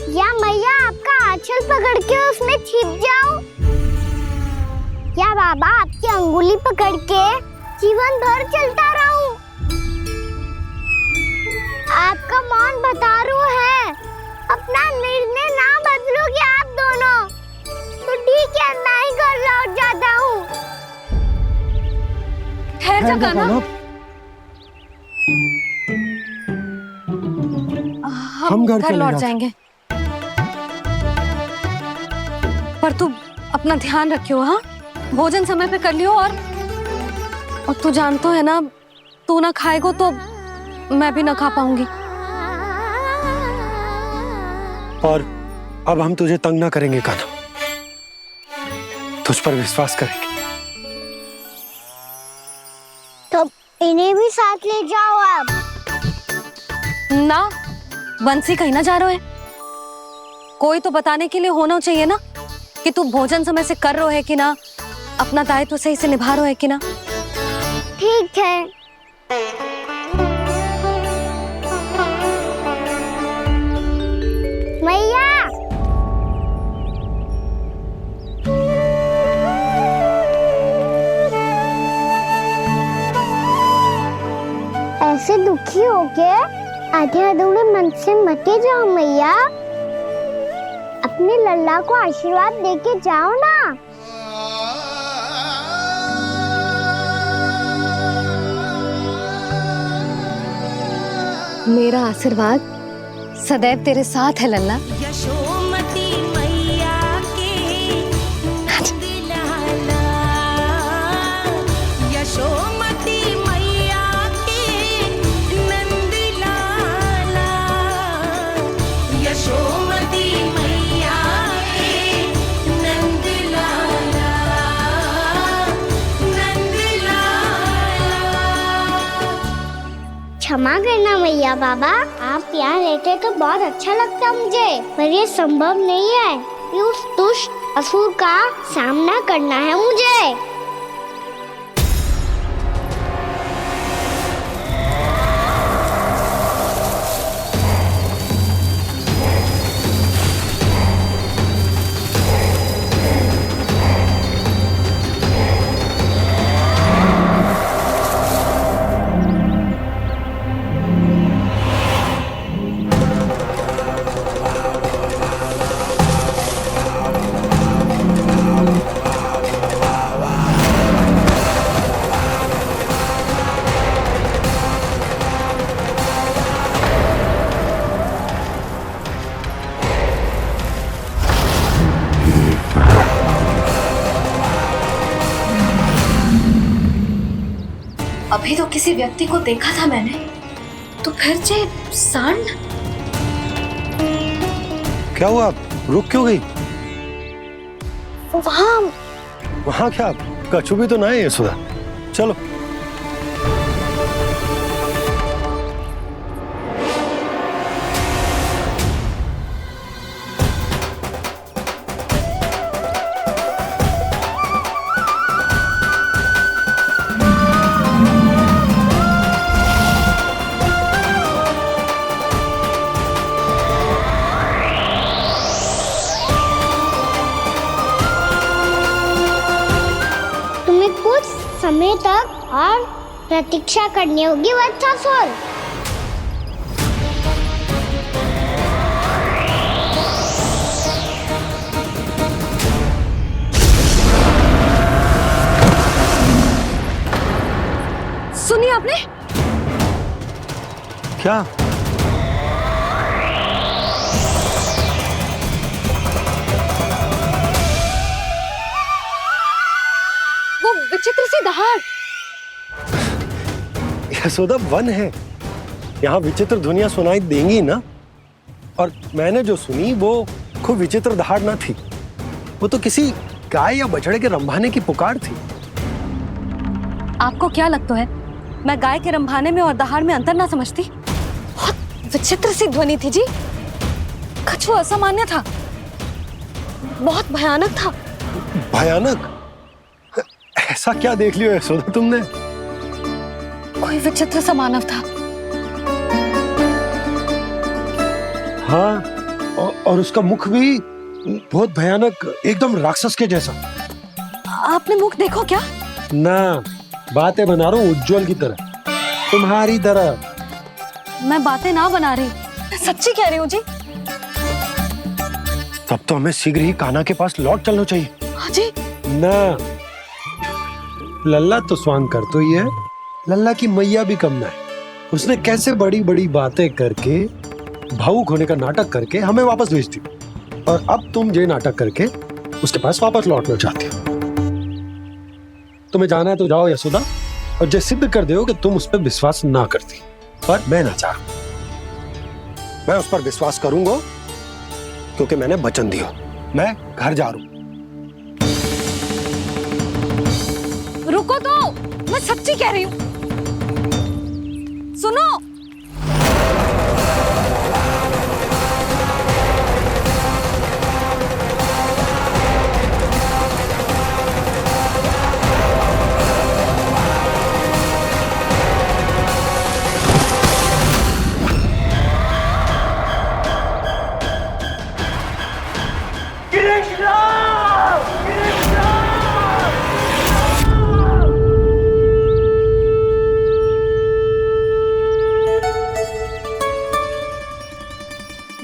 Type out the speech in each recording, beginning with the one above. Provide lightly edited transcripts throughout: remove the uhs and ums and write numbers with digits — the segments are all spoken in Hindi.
या मैया आपका आंचल पकड़ के उसमें छिप जाऊं? या बाबा आपकी अंगुली पकड़ के जीवन भर चलता रहूं? आपका मौन बतारू है, अपना निर्णय ना बदलोगे आप दोनों तो ठीक है, मैं ही घर लौट जाता हूँ। ठहर जा कान्हा, हम घर लौट जाएंगे, पर तू अपना ध्यान रखियो। हाँ, भोजन समय पे कर लियो। और तू जानतो है ना, तू ना खाएगो तो मैं भी ना खा पाऊंगी। और अब हम तुझे तंग ना करेंगे कान्हा, तुझ पर विश्वास करेंगे। तो इन्हें भी साथ ले जाओ आप। ना, बंसी कहीं ना जा रहे है। कोई तो बताने के लिए होना चाहिए ना कि तू भोजन समय से कर रहे है कि ना, अपना दायित्व सही से निभा रहे है कि ना। ठीक है। मैया, ऐसे दुखी हो के आधे अधूरे मन से मत जाओ मैया, अपने लल्ला को आशीर्वाद देके जाओ ना। मेरा आशीर्वाद सदैव तेरे साथ है लल्ला। यशोमती मैया के नंद लाला, यशोमती मैया के नंद लाला, यशोमती मैया के नंद लाला, नंद लाला। क्षमा करना मैया बाबा, आप यहाँ रहते तो बहुत अच्छा लगता मुझे, पर ये संभव नहीं है कि उस दुष्ट असुर का सामना करना है मुझे। अभी तो किसी व्यक्ति को देखा था मैंने, तो फिर से सांड। क्या हुआ, रुक क्यों गई? वहाँ क्या कछु भी तो नहीं है सुधा, चलो। कुछ समय तक और प्रतीक्षा करनी होगी वत्सासुर। सुनिए आपने क्या? वो विचित्र सी दहाड़। यशोदा, वन है, यहाँ विचित्र ध्वनियां सुनाई देंगी ना। और मैंने जो सुनी वो खूब विचित्र दहाड़ ना थी, वो तो किसी गाय या बछड़े के रंभाने की पुकार थी। आपको क्या लगता है मैं गाय के रंभाने में और दहाड़ में अंतर ना समझती? बहुत विचित्र सी ध्वनि थी जी, कुछ वो असामान्य था, बहुत भयानक था। भयानक? ऐसा क्या देख लियो यशोदा तुमने? कोई विचित्र सा मानव था। हाँ, और उसका मुख भी बहुत भयानक, एकदम राक्षस के जैसा। आपने मुख देखो क्या? ना, बातें बना रहा हूँ उज्जवल की तरह, तुम्हारी तरह। मैं बातें ना बना रही, मैं सच्ची कह रही हूँ जी। तब तो हमें शीघ्र ही कान्हा के पास लौट चलना चाहिए। हाँ जी। ना, लल्ला तो स्वांग कर तो ही है, लल्ला की मैया भी कम ना है। उसने कैसे बड़ी बड़ी बातें करके, भावुक होने का नाटक करके हमें वापस भेज दी, और अब तुम ये नाटक करके उसके पास वापस लौटना चाहती हो। तुम्हें जाना है तो जाओ यशोदा, और ये सिद्ध कर दो कि तुम उस पर विश्वास ना करती। पर मैं ना चाहूं, मैं उस पर विश्वास करूंगा क्योंकि मैंने वचन दिया। मैं घर जा रहा हूं। रुको तो, मैं सच्ची कह रही हूँ। सुनो।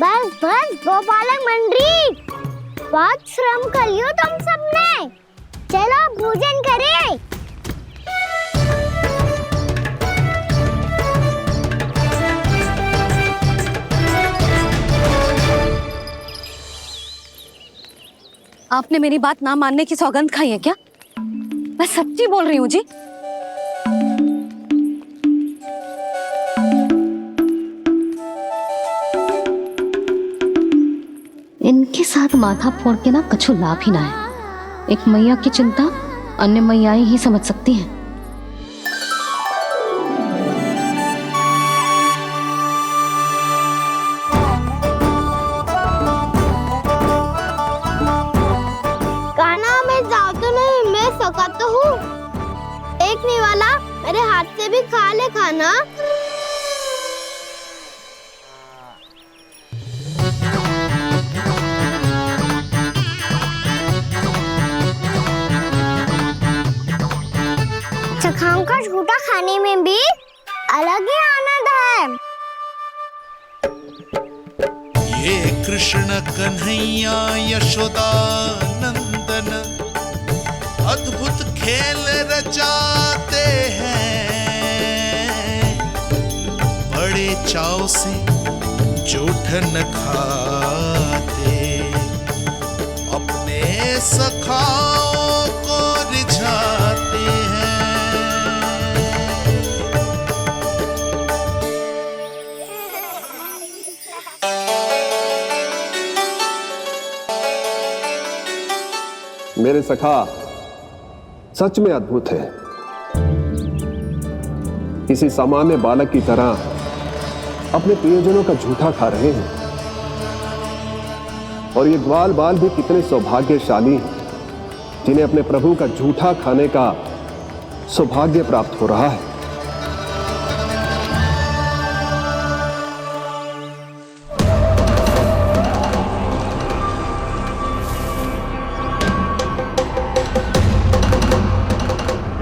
बस बस गोपालक मंडली, बहुत श्रम कर लियो तुम सबने। चलो भोजन करें। आपने मेरी बात ना मानने की सौगंध खाई है क्या? मैं सच्ची बोल रही हूँ जी। इनके साथ माथा फोड़ के ना कछु लाभ ही ना है। एक मैया की चिंता अन्य मैयाएं ही समझ सकती हैं। कान्हा मैं जाओ तो नहीं, मैं सका तो हूँ। एक नहीं वाला मेरे हाथ से भी खा ले खाना। चखाओं का झूठा खाने में भी अलग ही आनंद है। ये कृष्ण कन्हैया यशोदा नंदन अद्भुत खेल रचाते हैं, बड़े चाव से जूठन खाते, अपने सखाओं को रिझाते हैं। मेरे सखा सच में अद्भुत है। किसी सामान्य बालक की तरह अपने प्रियजनों का झूठा खा रहे हैं, और ये ग्वाल बाल भी कितने सौभाग्यशाली हैं जिन्हें अपने प्रभु का झूठा खाने का सौभाग्य प्राप्त हो रहा है।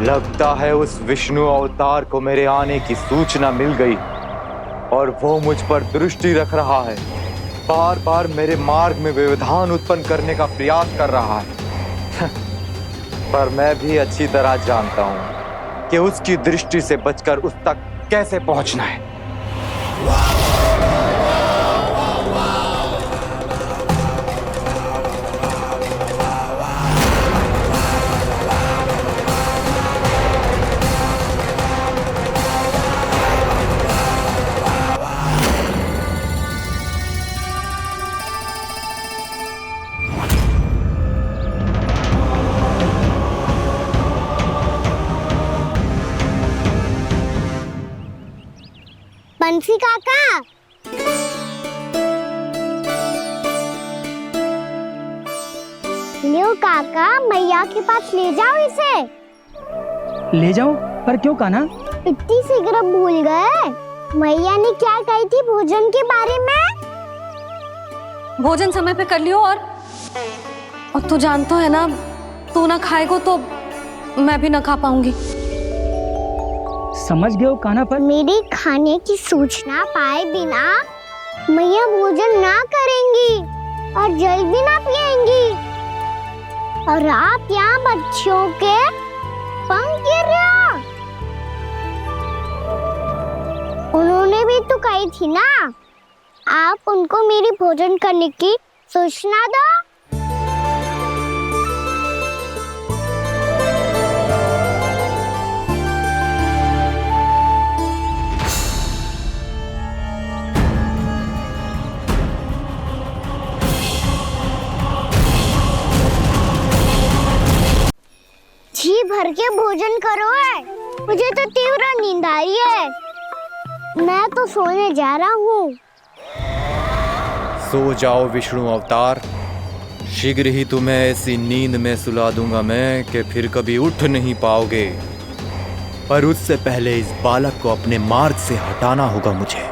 लगता है उस विष्णु अवतार को मेरे आने की सूचना मिल गई और वो मुझ पर दृष्टि रख रहा है। बार बार मेरे मार्ग में व्यवधान उत्पन्न करने का प्रयास कर रहा है। पर मैं भी अच्छी तरह जानता हूं कि उसकी दृष्टि से बचकर उस तक कैसे पहुंचना है। बंसी काका, लियो काका, मैया के पास ले जाओ इसे। ले जाओ? पर क्यों कान्हा? इतनी शीघ्र भूल गए? मैया ने क्या कही थी भोजन के बारे में? भोजन समय पे कर लियो। और तू जानतो है ना, तू ना खाएगो तो मैं भी ना खा पाऊंगी। समझ गए हो कान्हा पर? मेरी खाने की सूचना पाए बिना मैया भोजन ना करेंगी और जल भी ना पिएंगी। और आप यहाँ बच्चों के पंख गिर रहे हो। उन्होंने भी तो कही थी ना, आप उनको मेरी भोजन करने की सूचना दो। जी भर के भोजन करो है, मुझे तो तीव्र नींद आ रही है। मैं तो सोने जा रहा हूँ। सो जाओ विष्णु अवतार, शीघ्र ही तुम्हें ऐसी नींद में सुला दूंगा मैं कि फिर कभी उठ नहीं पाओगे। पर उससे पहले इस बालक को अपने मार्ग से हटाना होगा मुझे।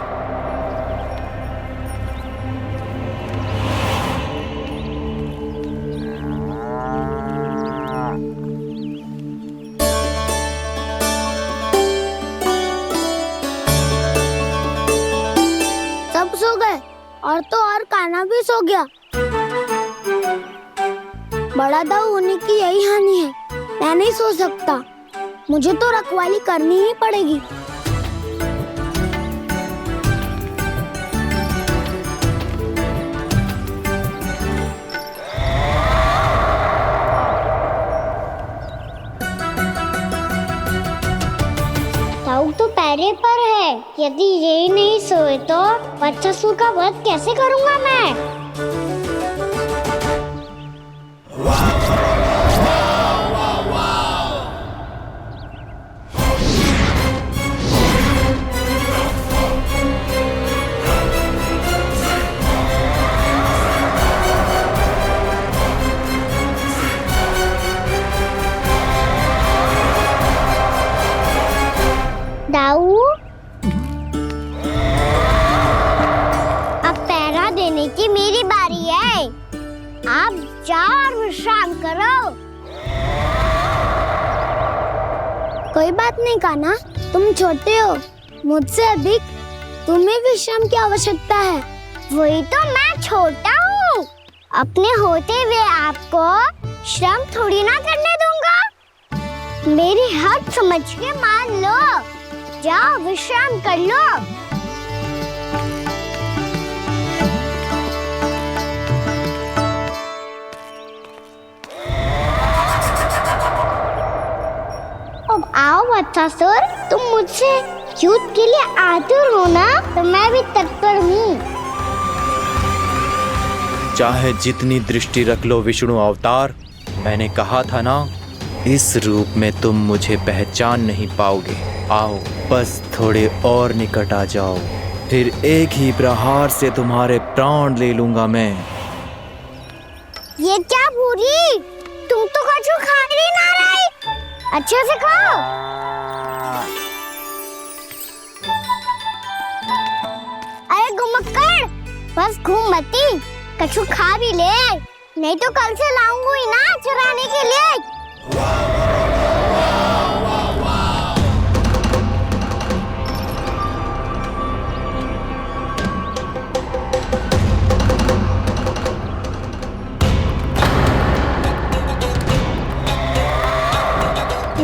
सब सो गए और तो और कान्हा भी सो गया। बड़ा दाऊ होने की यही हानि है, मैं नहीं सो सकता। मुझे तो रखवाली करनी ही पड़ेगी। दाऊ तो पहरे पर है, यदि यही नहीं सोए तो बच्चासुर का वध कैसे करूंगा मैं? दाऊ, अब पहरा देने की मेरी बारी है। आप जाओ और विश्राम करो। कोई बात नहीं कान्हा, तुम छोटे हो, मुझसे अधिक तुम्हें विश्राम की आवश्यकता है। वही तो, मैं छोटा हूँ, अपने होते हुए आपको श्रम थोड़ी ना करने दूंगा। मेरी हद समझ के मान लो। जाओ विश्राम कर लो। अब आओ बच्चासुर, तुम मुझसे युद्ध के लिए आतुर हो ना, तो मैं भी तत्पर हूँ। चाहे जितनी दृष्टि रख लो विष्णु अवतार, मैंने कहा था ना, इस रूप में तुम मुझे पहचान नहीं पाओगे। आओ बस थोड़े और निकट आ जाओ, फिर एक ही प्रहार से तुम्हारे प्राण ले लूंगा मैं। ये क्या भूरी, तुम तो कछु खा ही ना रही। अच्छे से खाओ। अरे घुमक्कड़, बस घूम मती, कछु खा भी ले, नहीं तो कल से लाऊंगी ना चराने के लिए।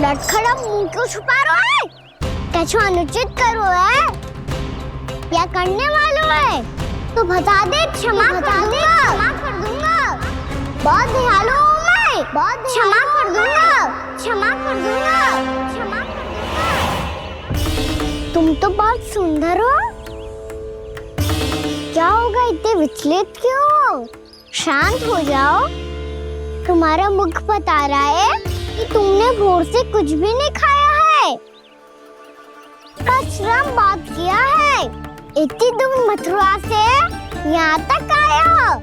लटखड़ा मुंह क्यों छुपा रहा है? कछु अनुचित करो है या करने वालों है तो बता दे, क्षमा कर दूंगा। बहुत दयालु हूँ मैं, बहुत क्षमा कर दूंगा। तुम तो बहुत सुंदर हो। क्या होगा, इतने विचलित क्यों हो? शांत हो जाओ। तुम्हारा मुख बता रहा है कि तुमने भोर से कुछ भी नहीं खाया है, श्रम बात किया है, इतनी दूर मथुरा से यहाँ तक आया हो,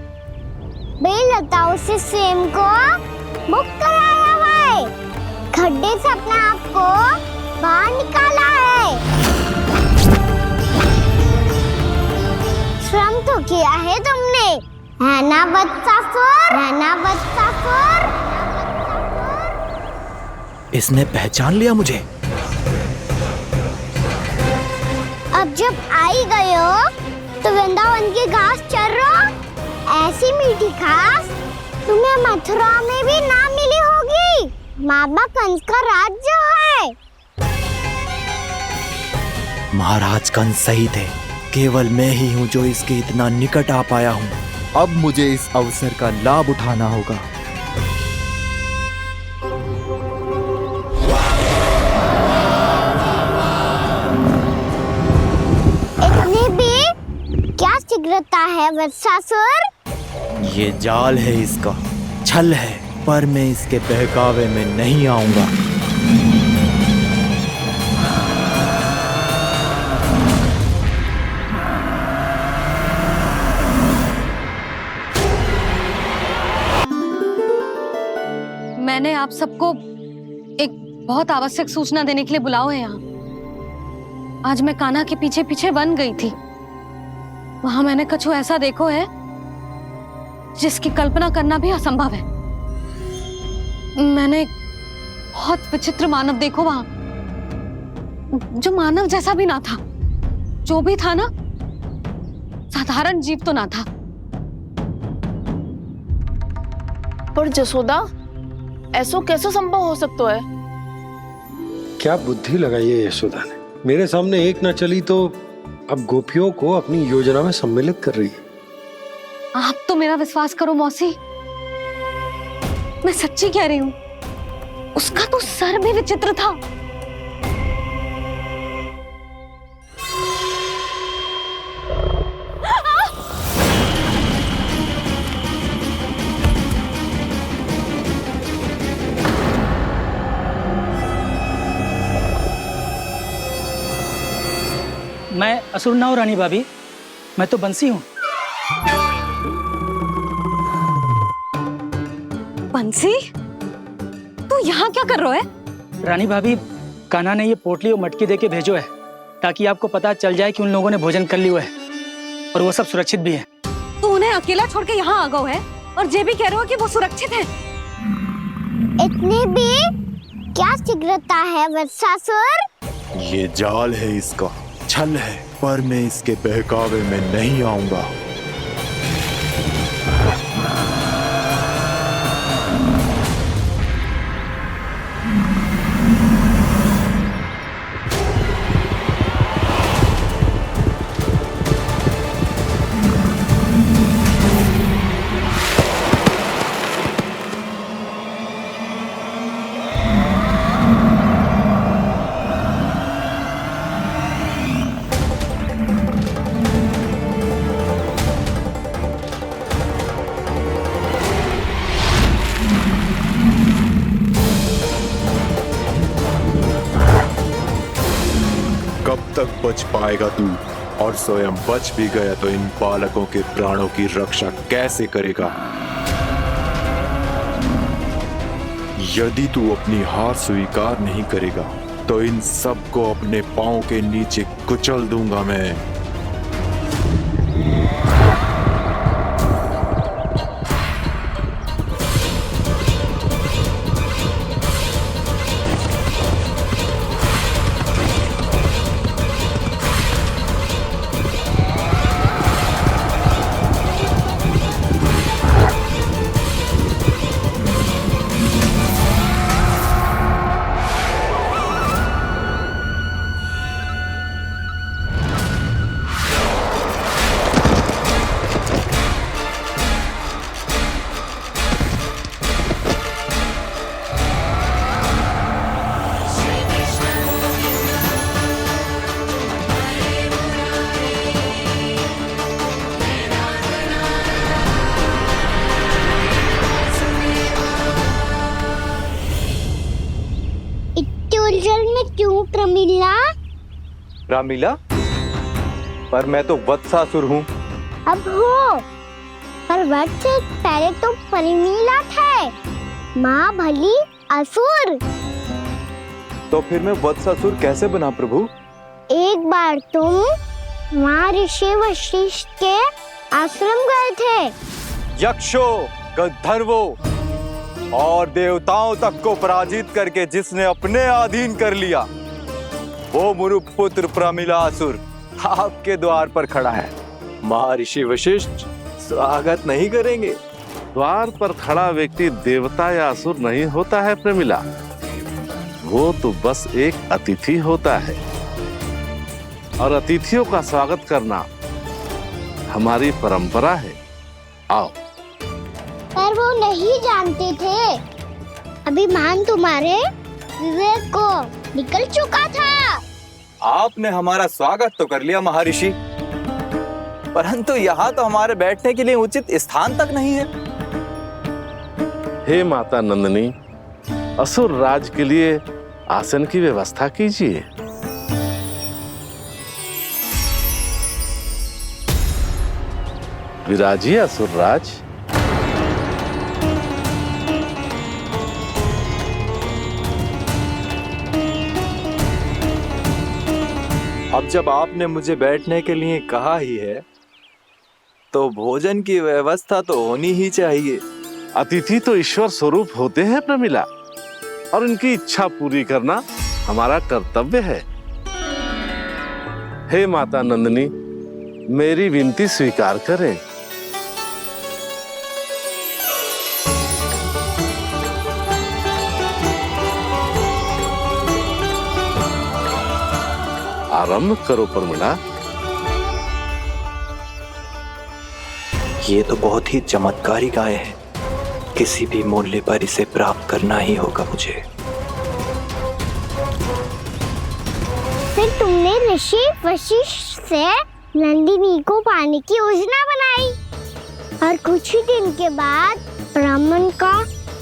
बेलताओं से स्वयं को मुक्त कराया हुआ है, खड्डे से अपने आप को बाहर निकाला है। श्रम तो किया है तुमने, है ना वत्सासुर, है ना वत्सासुर। इसने पहचान लिया मुझे। अब जब आई गए हो तो वृंदावन की घास चर रहो। ऐसी मीठी घास तुम्हें मथुरा में भी ना मिली होगी। मामा कंस का राज्य है। महाराज कंस सही थे, केवल मैं ही हूँ जो इसके इतना निकट आ पाया हूँ। अब मुझे इस अवसर का लाभ उठाना होगा। इतनी भी क्या शीघ्रता है वत्सासुर? ये जाल है इसका, छल है, पर मैं इसके बहकावे में नहीं आऊंगा। मैंने आप सबको एक बहुत आवश्यक सूचना देने के लिए बुलाओ है यहाँ। आज मैं कान्हा के पीछे पीछे वन गई थी। वहां मैंने कछु ऐसा देखो है जिसकी कल्पना करना भी असंभव है। मैंने बहुत विचित्र मानव देखो वहां, जो मानव जैसा भी ना था। जो भी था ना, साधारण जीव तो ना था। पर जसोदा, ऐसो कैसे संभव हो सकता है? क्या बुद्धि लगाई है यशोदा ने। मेरे सामने एक न चली तो अब गोपियों को अपनी योजना में सम्मिलित कर रही है। आप तो मेरा विश्वास करो मौसी, मैं सच्ची कह रही हूँ। उसका तो सर भी विचित्र था। मैं असुर ना हूँ रानी भाभी, मैं तो बंसी हूँ। बंसी, तू यहाँ क्या कर रहा है? रानी भाभी, कान्हा ने ये पोटली और मटकी देके भेजो है ताकि आपको पता चल जाए कि उन लोगों ने भोजन कर लिया है और वो सब सुरक्षित भी है। तू उन्हें अकेला छोड़ के यहाँ आ गए है और ये भी कह रहे हो कि वो सुरक्षित है। इतनी भी क्या शीघ्रता है वत्सासुर? ये जाल है इसका, छल है, पर मैं इसके बहकावे में नहीं आऊंगा। कब तक बच पाएगा तू? और स्वयं बच भी गया तो इन बालकों के प्राणों की रक्षा कैसे करेगा? यदि तू अपनी हार स्वीकार नहीं करेगा तो इन सबको अपने पांव के नीचे कुचल दूंगा मैं। उलझन में क्यों प्रमिला? रामलीला, पर मैं तो वत्सासुर हूँ। अब हो, पर वत्स से पहले तो परिमीला थे, माँ भली असुर। तो फिर मैं वत्सासुर कैसे बना प्रभु? एक बार तुम माँ ऋषि वशिष्ठ के आश्रम गए थे यक्षों, गंधर्वों और देवताओं तक को पराजित करके जिसने अपने अधीन कर लिया, वो मुरुपुत्र प्रमिलासुर आपके द्वार पर खड़ा है। महर्षि वशिष्ठ स्वागत नहीं करेंगे? द्वार पर खड़ा व्यक्ति देवता या असुर नहीं होता है प्रमिला, वो तो बस एक अतिथि होता है और अतिथियों का स्वागत करना हमारी परंपरा है। आओ। पर वो नहीं जानते थे, अभिमान तुम्हारे विवेक को निकल चुका था। आपने हमारा स्वागत तो कर लिया महर्षि, परंतु यहाँ तो हमारे बैठने के लिए उचित स्थान तक नहीं है। हे माता नंदिनी, असुर राज के लिए आसन की व्यवस्था कीजिए। विराजिए असुर राज। अब जब आपने मुझे बैठने के लिए कहा ही है, तो भोजन की व्यवस्था तो होनी ही चाहिए। अतिथि तो ईश्वर स्वरूप होते हैं प्रमिला, और उनकी इच्छा पूरी करना हमारा कर्तव्य है। हे माता नंदिनी, मेरी विनती स्वीकार करें। आरंभ करो प्रमिला। ये तो बहुत ही चमत्कारी गाय है, किसी भी मूल्य पर इसे प्राप्त करना ही होगा मुझे। फिर तुमने ऋषि वशिष्ठ से नंदिनी को पाने की योजना बनाई और कुछ ही दिन के बाद ब्राह्मण का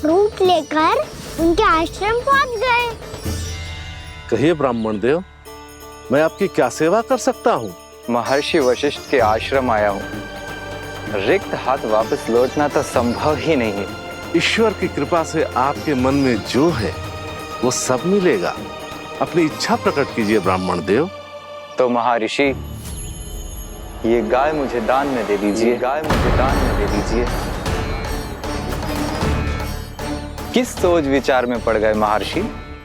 रूप लेकर उनके आश्रम पहुंच गए। कहिए ब्राह्मण देव, मैं आपकी क्या सेवा कर सकता हूँ? महर्षि वशिष्ठ के आश्रम आया हूँ। रिक्त हाथ वापस लौटना तो संभव ही नहीं है। ईश्वर की कृपा से आपके मन में जो है वो सब मिलेगा। अपनी इच्छा प्रकट कीजिए ब्राह्मण देव। तो महर्षि, ये गाय मुझे दान में दे दीजिए। गाय मुझे दान में दे दीजिए। किस सोच विचार में पड़ गए महर्षि?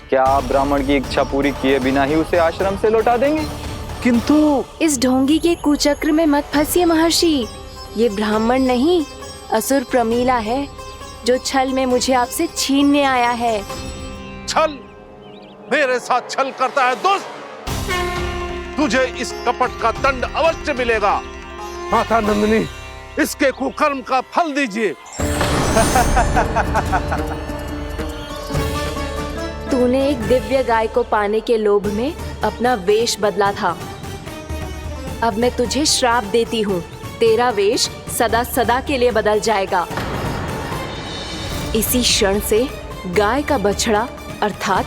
क्या आप ब्राह्मण की इच्छा पूरी किए बिना ही उसे आश्रम से लौटा देंगे? किंतु इस ढोंगी के कुचक्र में मत फंसिए महर्षि। ये ब्राह्मण नहीं, असुर प्रमीला है, जो छल में मुझे आपसे छीनने आया है। छल? मेरे साथ छल करता है दुष्ट? तुझे इस कपट का दंड अवश्य मिलेगा। माता नंदिनी, इसके कुकर्म का फल दीजिए। तूने एक दिव्य गाय को पाने के लोभ में अपना वेश बदला था। अब मैं तुझे श्राप देती हूँ, तेरा वेश सदा सदा के लिए बदल जाएगा। इसी क्षण से गाय का बछड़ा अर्थात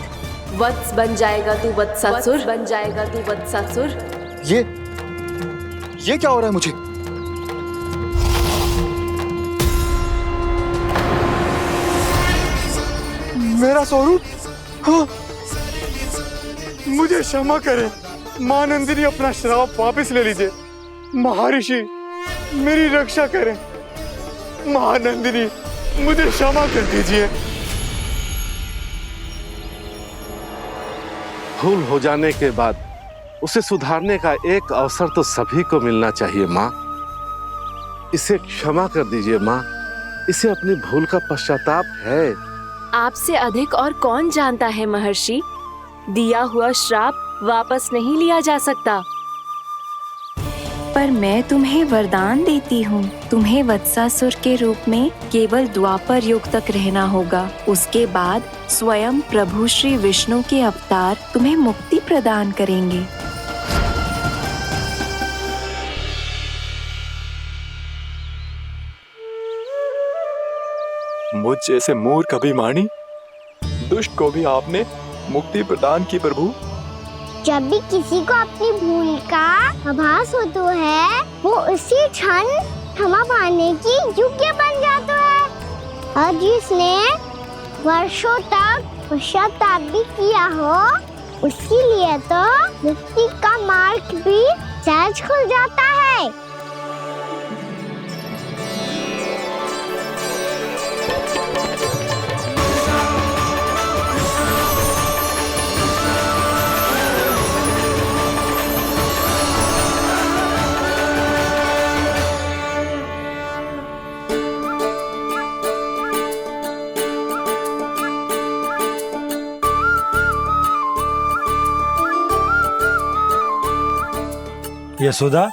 वत्स बन जाएगा तू वत्सासुर। बन जाएगा तू वत्सासुर। ये क्या हो रहा है मुझे? मेरा स्वरूप? हाँ। मुझे क्षमा करें मां नंदिनी, अपना श्राप वापस ले लीजिए। महर्षि, मेरी रक्षा करें। मां नंदिनी, मुझे क्षमा कर दीजिए। भूल हो जाने के बाद उसे सुधारने का एक अवसर तो सभी को मिलना चाहिए माँ। इसे क्षमा कर दीजिए माँ, इसे अपनी भूल का पश्चाताप है। आपसे अधिक और कौन जानता है महर्षि, दिया हुआ श्राप वापस नहीं लिया जा सकता। पर मैं तुम्हें वरदान देती हूँ, तुम्हें वत्सासुर के रूप में केवल द्वापर युग तक रहना होगा। उसके बाद स्वयं प्रभु श्री विष्णु के अवतार तुम्हें मुक्ति प्रदान करेंगे। मुझ जैसे मूर्ख अभिमानी दुष्ट को भी आपने मुक्ति प्रदान की प्रभु। जब भी किसी को अपनी भूल का आभास होता है, वो उसी क्षण क्षमा पाने की योग्य बन जाता है। और जिसने वर्षों तक पश्चाताप भी किया हो, उसके लिए तो मुक्ति का मार्ग भी सहज खुल जाता है। यशोदा,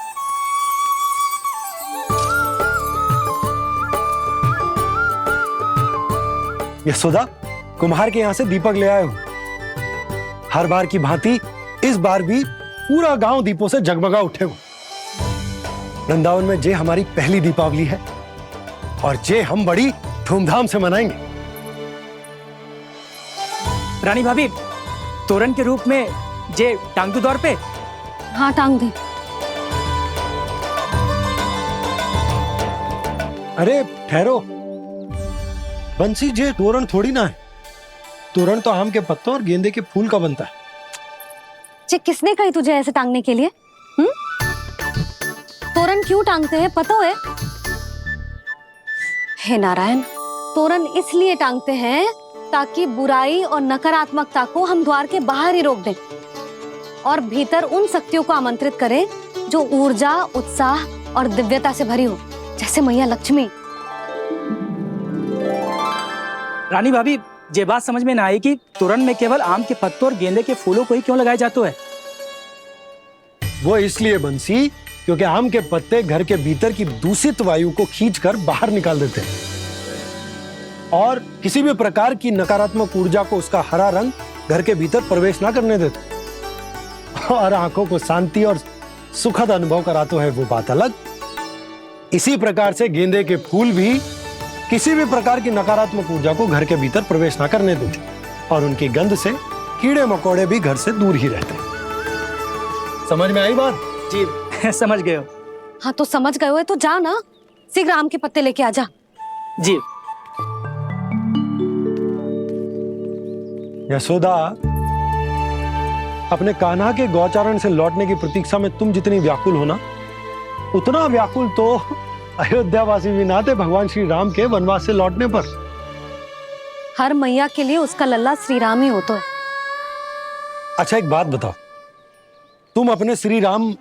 यशोदा, कुम्हार के यहां से दीपक ले आए हो। हर बार की भांति इस बार भी पूरा गांव दीपों से जगमगा उठे हो। वृंदावन में जे हमारी पहली दीपावली है और जे हम बड़ी धूमधाम से मनाएंगे। रानी भाभी, तोरण के रूप में जे टांग दो दौर पे। हाँ, टांग दे। अरे ठहरो, बंसी, जे तोरण थोड़ी ना है। तोरण तो आम के पत्तों और गेंदे के फूल का बनता है। जे किसने कही तुझे ऐसे टांगने के लिए? तोरण क्यों टांगते हैं पता है? हे नारायण, तोरण इसलिए टांगते हैं ताकि बुराई और नकारात्मकता को हम द्वार के बाहर ही रोक दें और भीतर उन शक्तियों को आमंत्रित करें जो ऊर्जा, उत्साह और दिव्यता से भरी हो, जैसे मैया लक्ष्मी। रानी भाभी, ये बात समझ में ना आई कि तोरण में केवल आम के पत्तों और गेंदे के फूलों को ही क्यों लगाया जाता है? वो इसलिए बंसी, क्योंकि आम के पत्ते घर के भीतर की दूषित वायु को खींचकर बाहर निकाल देते हैं और किसी भी प्रकार की नकारात्मक ऊर्जा को उसका हरा रंग घर के भीतर प्रवेश ना करने देते और आंखों को शांति और सुखद अनुभव कराते है, वो बात अलग। इसी प्रकार से गेंदे के फूल भी किसी भी प्रकार की नकारात्मक ऊर्जा को घर के भीतर प्रवेश ना करने देते और उनकी गंध से कीड़े मकोड़े भी घर से दूर ही रहते हैं। समझ में आई बात? जी, समझ गए हो। हाँ, तो समझ गए हो तो जा ना, शीघ्र आम के पत्ते लेके आ जा। जी। यशोदा, अपने कान्हा के गौचारण से लौटने की प्रतीक्षा में तुम जितनी व्याकुल हो ना, उतना व्याकुल तो अयोध्यावासी भी ना थे भगवान श्री राम के वनवास से लौटने पर। हर मैया के लिए उसका लल्ला श्री राम ही होता है। अच्छा, एक बात बताओ, तुम अपने श्री राम,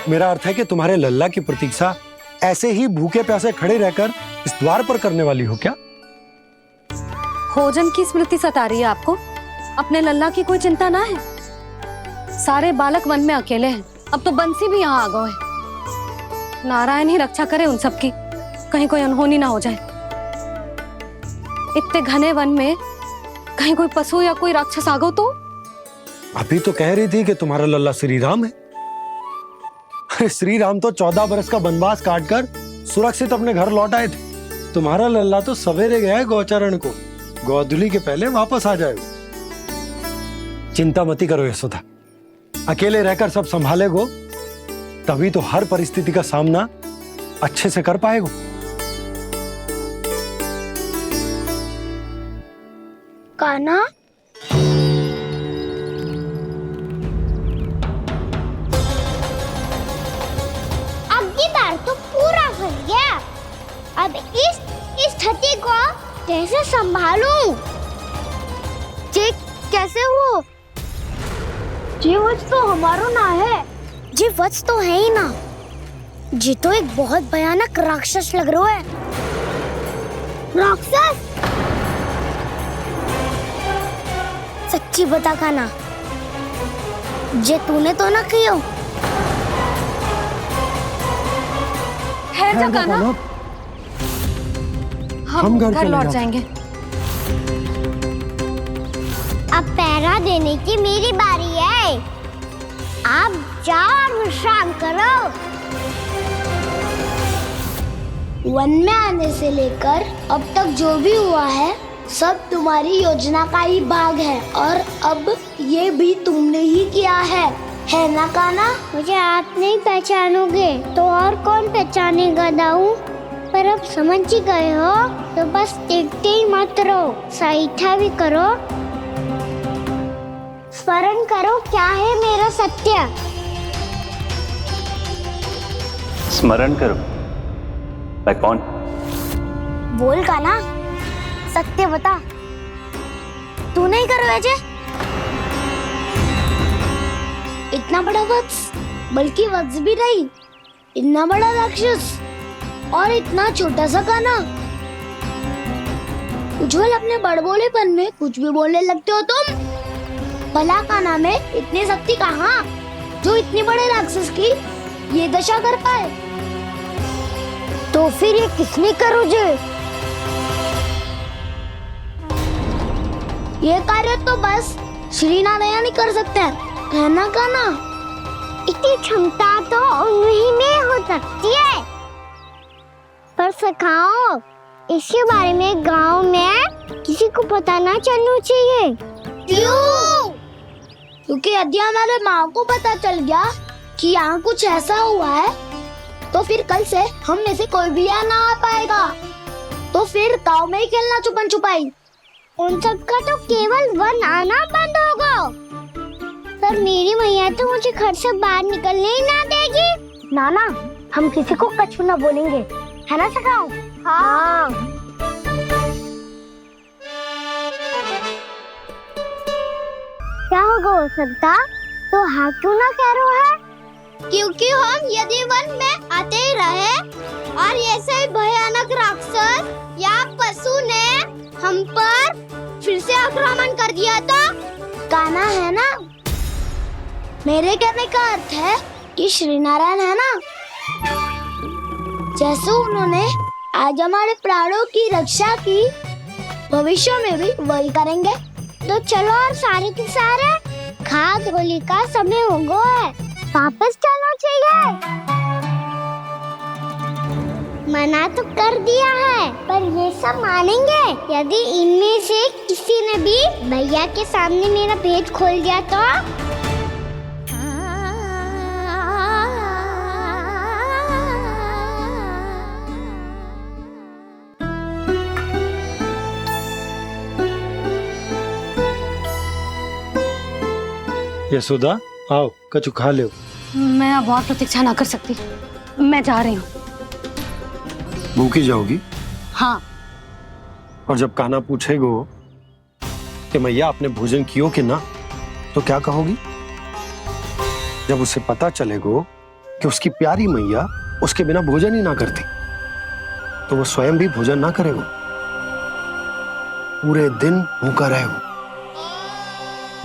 मेरा अर्थ है कि तुम्हारे लल्ला की प्रतीक्षा ऐसे ही भूखे प्यासे खड़े रहकर इस द्वार पर करने वाली हो क्या? भोजन की स्मृति सता रही है आपको? अपने लल्ला की कोई चिंता ना है। सारे बालक वन में अकेले हैं, अब तो बंसी भी यहाँ आ गए हैं। नारायण ही रक्षा करे उन सबकी, कहीं कोई अनहोनी ना हो जाए। इतने घने वन में कहीं कोई पशु या कोई राक्षस आ गो तो? अभी तो कह रही थी कि तुम्हारा लल्ला श्री राम है। अरे श्री राम तो 14 बरस का वनवास काटकर सुरक्षित अपने घर लौट आए थे। तुम्हारा लल्ला तो सवेरे गया है गौचरण को, गोधूली के पहले वापस आ जाएगा। चिंता मती करो यशोदा, अकेले रहकर सब संभालेगो तभी तो हर परिस्थिति का सामना अच्छे से कर पाएगो। कान्हा, तो पूरा फंस गया। अब इस स्थिति को कैसे संभालूं? जी कैसे हो? जी वच तो हमारो ना है। जी वच तो है ही ना। जी तो एक बहुत भयानक राक्षस लग रहा है। राक्षस? सच्ची बता कान्हा, जे तूने तो ना कियो? हम घर लौट जाएंगे। अब पहरा देने की मेरी बारी है। आप जाओ और विश्राम करो। वन में आने से लेकर अब तक जो भी हुआ है सब तुम्हारी योजना का ही भाग है और अब ये भी तुमने ही किया है ना कान्हा? मुझे आप नहीं पहचानोगे तो और कौन पहचानेगा दाऊ? पर अब समझ ही गए हो तो बस देखते ही मत रहो, सहीठा भी करो। स्मरण करो क्या है मेरा सत्य। स्मरण करो? मैं कौन? बोल कान्हा, सत्य बता। तू नहीं करो अजय? इतना बड़ा वत्स, बल्कि वत्स भी नहीं, इतना बड़ा राक्षस और इतना छोटा सा कान्हा। उज्जवल अपने बड़बोलेपन में कुछ भी बोलने लगते हो तुम। भला कान्हा में इतनी शक्ति कहाँ जो इतनी बड़े राक्षस की ये दशा कर पाए, तो फिर ये किसने करो जे? ये कार्य तो बस श्री नारायण ही कर सकते हैं, है ना कान्हा? इतनी क्षमता तो उन्हीं में हो सकती है, पर सखाओ इसके बारे में गांव में किसी को पता ना चलना चाहिए। क्यों? क्योंकि यदि हमारे माँ को पता चल गया कि यहाँ कुछ ऐसा हुआ है, तो फिर कल से हम में से कोई भी यहाँ ना आ पाएगा। तो फिर गांव में ही खेलना छुपन छुपाई। उन सबका तो केवल वन आना बंद होगा, पर मेरी मैया तो मुझे घर से बाहर निकलने ही ना देगी। नाना, हम किसी को कछु ना बोलेंगे, है ना सखाओ? हाँ। क्या होगा हो सकता? तो हाँ क्यों ना कह रहा है? क्योंकि हम यदि वन में आते ही रहे और ऐसे ही भयानक राक्षस या पशु ने हम पर फिर से आक्रमण कर दिया तो कान्हा, है ना? मेरे कहने का अर्थ है कि श्री नारायण है ना, जैसे उन्होंने आज हमारे प्राणों की रक्षा की, भविष्य में भी वही करेंगे। तो चलो और सारे के सारे खाद होली का समय हो गया है, वापस चलना चाहिए। मना तो कर दिया है, पर ये सब मानेंगे यदि इनमें से किसी ने भी भैया के सामने मेरा पेट खोल दिया तो? यशोदा, आओ कछु खा लो। मैं अब और प्रतीक्षा ना कर सकती, मैं जा रही हूँ। भूखी जाओगी? हाँ। और जब कान्हा पूछेगो कि मैया आपने भोजन कियो कि ना, तो क्या कहोगी? जब उसे पता चलेगो कि उसकी प्यारी मैया उसके बिना भोजन ही ना करती, तो वो स्वयं भी भोजन ना करेगो, पूरे दिन भूखा रहेगो।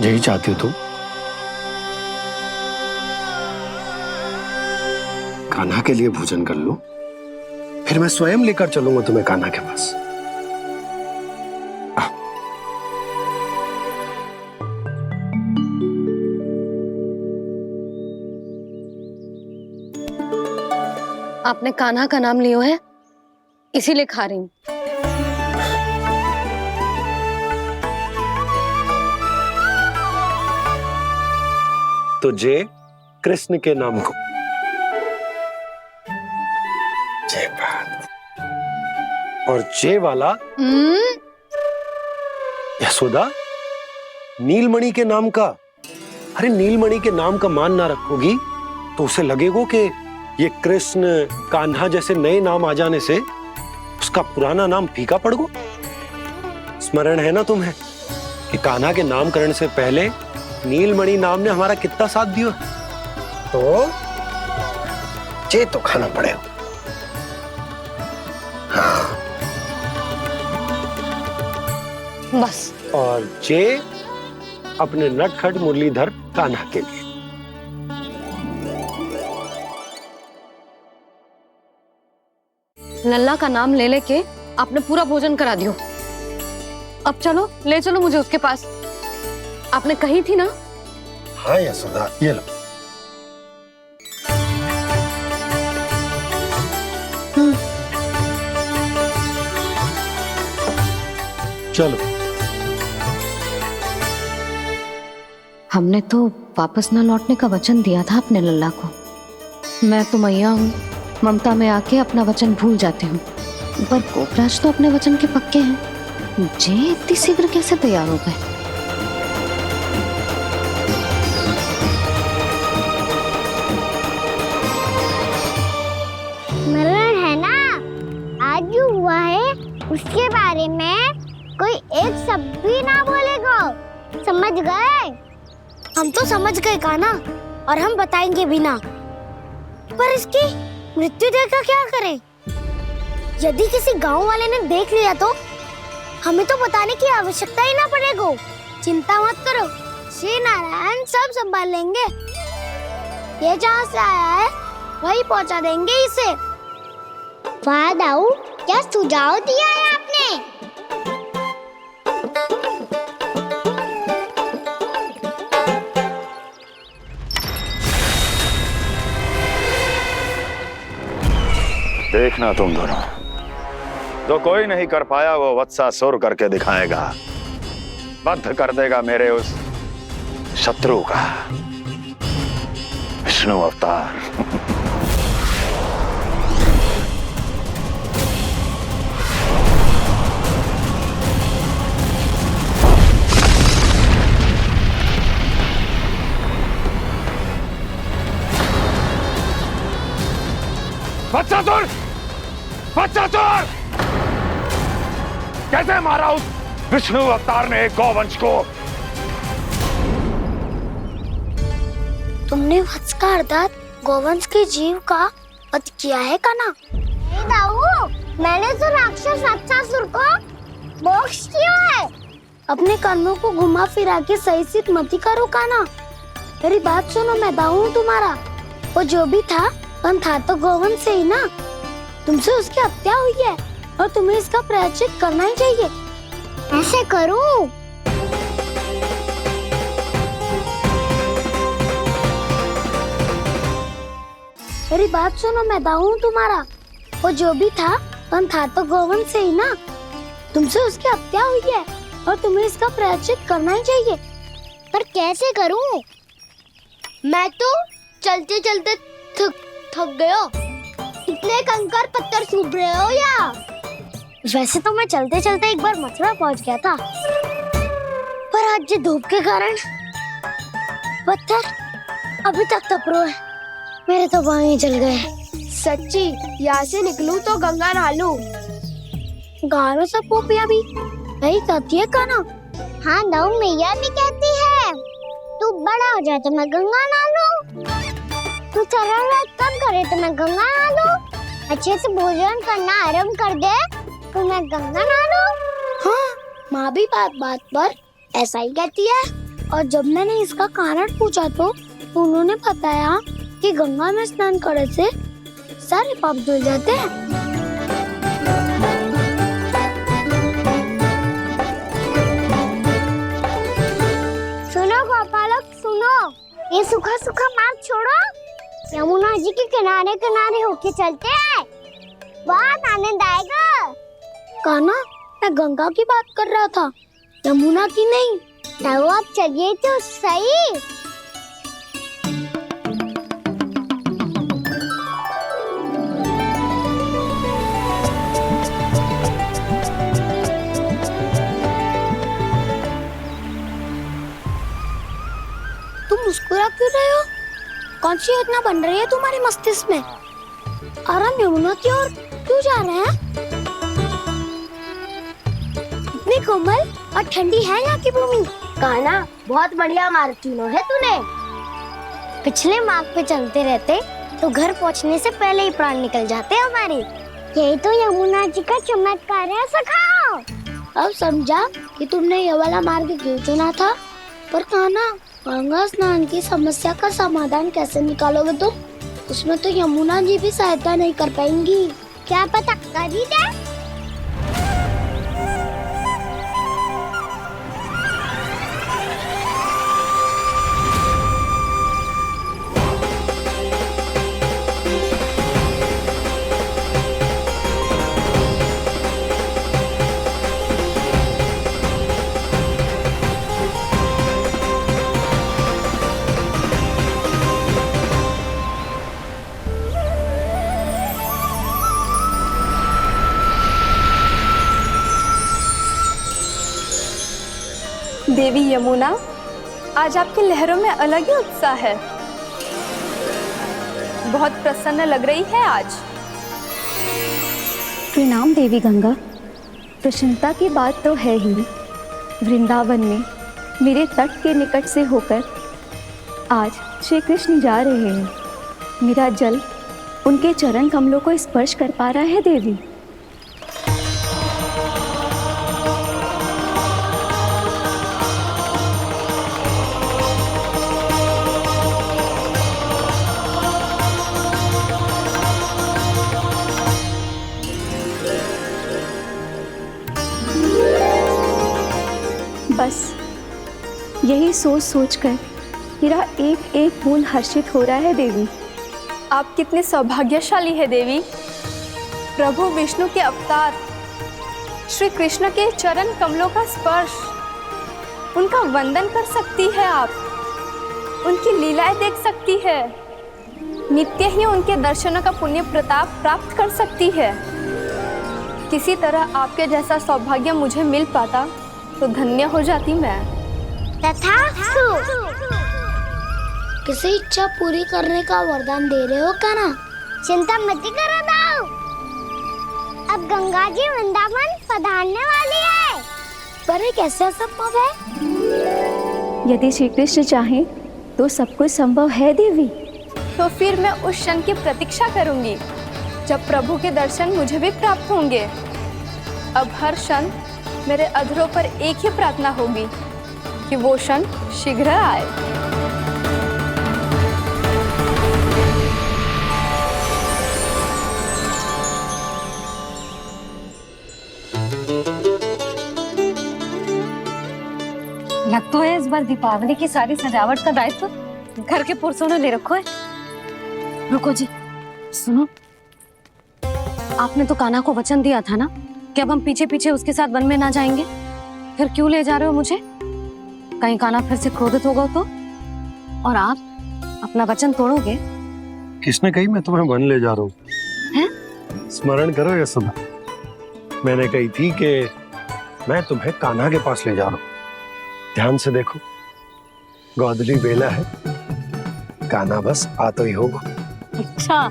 यही चाहती हो तुम? कान्हा के लिए भोजन कर लो, फिर मैं स्वयं लेकर चलूंगा तुम्हें कान्हा के पास। आपने कान्हा का नाम लियो है, इसीलिए खा रही हूँ। तो जय कृष्ण के नाम को। जय बात। और जय वाला यशोदा, नीलमणि के नाम का। अरे नीलमणि के नाम का मान ना रखोगी तो उसे लगेगा कि ये कृष्ण कान्हा जैसे नए नाम आ जाने से उसका पुराना नाम फीका पड़ गो। स्मरण है ना तुम्हें कि कान्हा के नामकरण से पहले नीलमणि नाम ने हमारा कितना साथ दिया? तो जे तो खाना पड़ेगा। हाँ। बस। और जे अपने नटखट मुरलीधर कान्हा के लिए। लल्ला का नाम ले लेके आपने पूरा भोजन करा दियो। अब चलो, ले चलो मुझे उसके पास। आपने कही थी ना? हाँ यशोदा, ये लो। चलो। हमने तो वापस ना लौटने का वचन दिया था अपने लल्ला को। मैं तो मैया हूँ, ममता में आके अपना वचन भूल जाती हूँ, पर गोपराज तो अपने वचन के पक्के हैं। जे इतनी शीघ्र कैसे तैयार हो गए? मरण है ना, आज जो हुआ है उसके बारे में कोई एक शब्द भी ना बोलेगा, समझ गए? हम तो समझ गए कान्हा, और हम बताएंगे भी ना। पर इसकी मृत्यु देखकर क्या करें? यदि किसी गांव वाले ने देख लिया तो हमें तो बताने की आवश्यकता ही ना पड़ेगा। चिंता मत करो, श्री नारायण सब संभाल लेंगे। ये जहाँ से आया है वही पहुंचा देंगे इसे। वाह दाऊ, क्या सुझाव दिया है आपने। देखना तुम दोनों, जो कोई नहीं कर पाया वो वत्सासुर करके दिखाएगा, बद्ध कर देगा मेरे उस शत्रु का विष्णु अवतार। वत्सासुर! वत्सासुर! कैसे मारा उस विष्णु अवतार ने गौवंश को? तुमने वत्स का अर्थात गोवंश के जीव का वध किया है कान्हा। नहीं दाऊ, मैंने तो राक्षस वत्सासुर को मोक्ष किया है। अपने कर्मों को घुमा फिरा के सही सिद्ध मत करो कान्हा। मेरी बात सुनो, मैं दाऊ हूँ तुम्हारा। वो जो भी था पर था तो गोवंश से ही ना। तुमसे उसकी हत्या हुई है और तुम्हें इसका प्रायश्चित करना ही चाहिए। ऐसे करूं? मेरी बात सुनो, मैं दाऊ हूँ तुम्हारा। वो जो भी था पर था तो गोवंश से ही ना। तुमसे उसकी हत्या हुई है और तुम्हें इसका प्रायश्चित करना ही चाहिए। पर कैसे करूं? मैं तो चलते चलते थक गया। इतने कंकर पत्थर सूख रहे हो या? वैसे तो मैं चलते चलते एक बार मथुरा पहुंच गया था, पर आज ये धूप के कारण पत्थर अभी तक तप रहे हैं। मेरे तो पाँव ही जल गए। सच्ची, यहाँ से निकलूं तो गंगा नहा लूं। गारो सब पोपिया भी यही कहती है कान्हा। हाँ दाऊ, मैया भी कहती है तू बड़ा हो जाए तो मैं गंगा नहा लूं, तू शरारत कम करे तो मैं गंगा नहा लूं, अच्छे से भोजन करना आरंभ कर दे तो मैं गंगा नहा लूं। हाँ, माँ भी बात बात पर ऐसा ही कहती है। और जब मैंने इसका कारण पूछा तो उन्होंने बताया कि गंगा में स्नान करने से सारे पाप धुल जाते हैं। सुनो गोपालक, सुनो, ये सूखा सूखा मार्ग छोड़ो, यमुना जी के किनारे किनारे होके चलते हैं, बहुत आनंद आएगा। कान्हा, मैं गंगा की बात कर रहा था, यमुना की नहीं। तो आप चलिए तो सही। तुम मुस्कुरा क्यों रहे हो? कौन सी योजना बन रही है तुम्हारे मस्तिष्क में? और हम यमुना की ओर क्यों जा रहे हैं? इतनी कोमल और ठंडी है यहाँ की भूमि। कान्हा, बहुत बढ़िया मार्ग चुना है तूने। पिछले मार्ग पे चलते रहते तो घर पहुँचने से पहले ही प्राण निकल जाते हमारे। यही तो यमुना जी का चमत्कार है सखा। अब समझा कि तुमने ये वाला मार्ग क्यों चुना था। पर कान्हा, गंगा स्नान की समस्या का समाधान कैसे निकालोगे तुम? उसमें तो यमुना जी भी सहायता नहीं कर पाएंगी। क्या पता कर ही दे। देवी यमुना, आज आपकी लहरों में अलग ही उत्साह है। बहुत प्रसन्न लग रही है आज। प्रणाम देवी गंगा। प्रसन्नता की बात तो है ही। वृंदावन में मेरे तट के निकट से होकर आज श्री कृष्ण जा रहे हैं। मेरा जल उनके चरण कमलों को स्पर्श कर पा रहा है देवी। बस यही सोच सोचकर मेरा एक एक खून हर्षित हो रहा है देवी। आप कितने सौभाग्यशाली है देवी। प्रभु विष्णु के अवतार श्री कृष्ण के चरण कमलों का स्पर्श, उनका वंदन कर सकती है आप, उनकी लीलाएं देख सकती है, नित्य ही उनके दर्शनों का पुण्य प्रताप प्राप्त कर सकती है। किसी तरह आपके जैसा सौभाग्य मुझे मिल पाता तो धन्य हो जाती मैं। तथास्तु। किसी इच्छा पूरी करने का वरदान दे रहे हो क्या ना? चिंता मत करो दाऊ। अब गंगा जी वृंदावन पधारने वाली है। पर ये कैसे संभव है? यदि श्री कृष्ण चाहें तो सब कुछ संभव है देवी। तो फिर मैं उस क्षण की प्रतीक्षा करूंगी जब प्रभु के दर्शन मुझे भी प्राप्त होंगे। अब हर क्षण मेरे अधरों पर एक ही प्रार्थना होगी कि वो क्षण शीघ्र आए। लग तो है इस बार दीपावली की सारी सजावट का दायित्व घर के पुरुषों ने ले रखो है। रुको जी, सुनो, आपने तो कान्हा को वचन दिया था ना कि अब हम पीछे पीछे उसके साथ वन में ना जाएंगे। फिर क्यों ले जा रहे हो मुझे? कहीं कान्हा फिर से क्रोधित होगा तो? और आप अपना वचन तोड़ोगे? किसने कही मैं तुम्हें वन ले जा रहा हूँ? स्मरण करो ये सब। मैंने कही थी कि मैं तुम्हें कान्हा के पास ले जा रहा हूँ। ध्यान से देखो, गोदली बेला है, कान्हा बस आ तो ही होगा। अच्छा,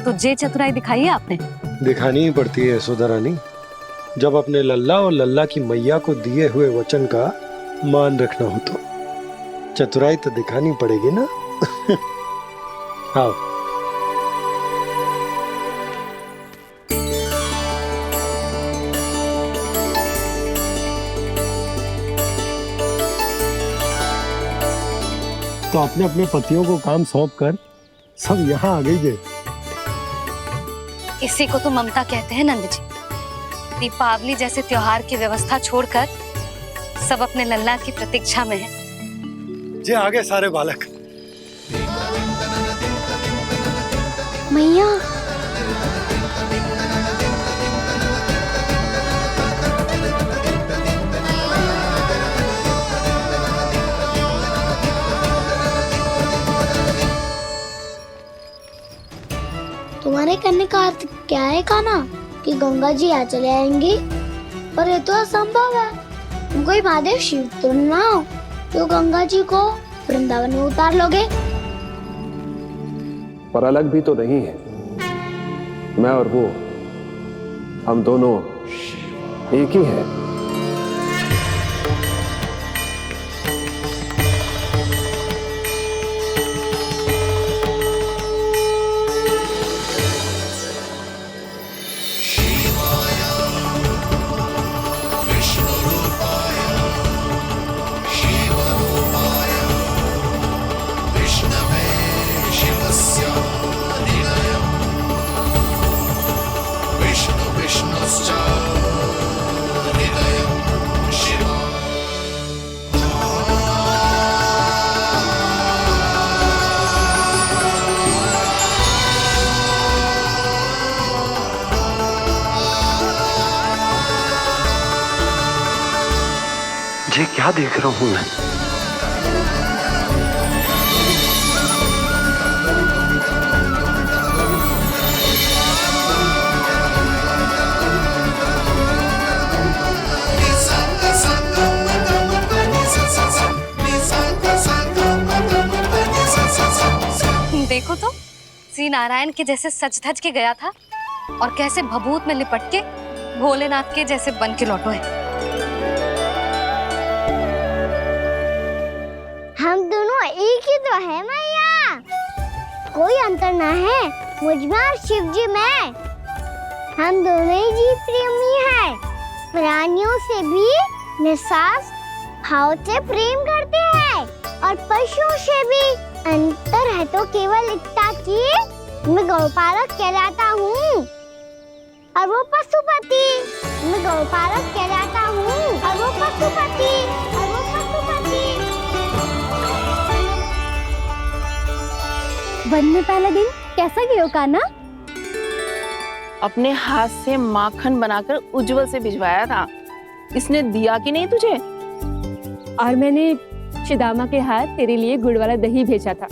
तो जे चतुराई दिखाई है आपने? दिखानी ही पड़ती है यशोदा रानी, जब अपने लल्ला और लल्ला की मैया को दिए हुए वचन का मान रखना हो तो चतुराई तो दिखानी पड़ेगी ना। आओ। तो अपने अपने पतियों को काम सौंप कर सब यहाँ आ गई है। इसी को तो ममता कहते हैं नंद जी। दीपावली जैसे त्योहार की व्यवस्था छोड़कर सब अपने लल्ला की प्रतीक्षा में हैं। जे आगे सारे बालक। मैया, तुम्हारे कहने का अर्थ क्या है कान्हा? कि गंगा जी आ चले आएंगी? पर ये तो असंभव है। तुम कोई महादेव शिव तो ना हो तो गंगा जी को वृंदावन में उतार लोगे? पर अलग भी तो नहीं है। मैं और वो, हम दोनों एक ही हैं। ये क्या देख रहा हूँ मैं? देखो तो, श्री नारायण के जैसे सज धज के गया था और कैसे भभूत में लिपट के भोलेनाथ के जैसे बन के लौटो है। हम दोनों एक ही तो है मैया, कोई अंतर ना है मुझ में और शिव जी में। हम दोनों ही जीव प्रेमी हैं, प्राणियों से भी निस्वार्थ भाव से प्रेम करते हैं और पशुओं से भी। अंतर है तो केवल इतना कि मैं गौपालक कहलाता हूँ और वो पशुपति। मैं गौपालक कहलाता हूँ और वो पशुपति और वो पशुपति। वन में पहला दिन कैसा गया कान्हा? अपने हाथ से माखन बनाकर उज्जवल से भिजवाया था। इसने दिया कि नहीं तुझे? और मैंने शिदामा के हाथ तेरे लिए गुड़ वाला दही भेजा था,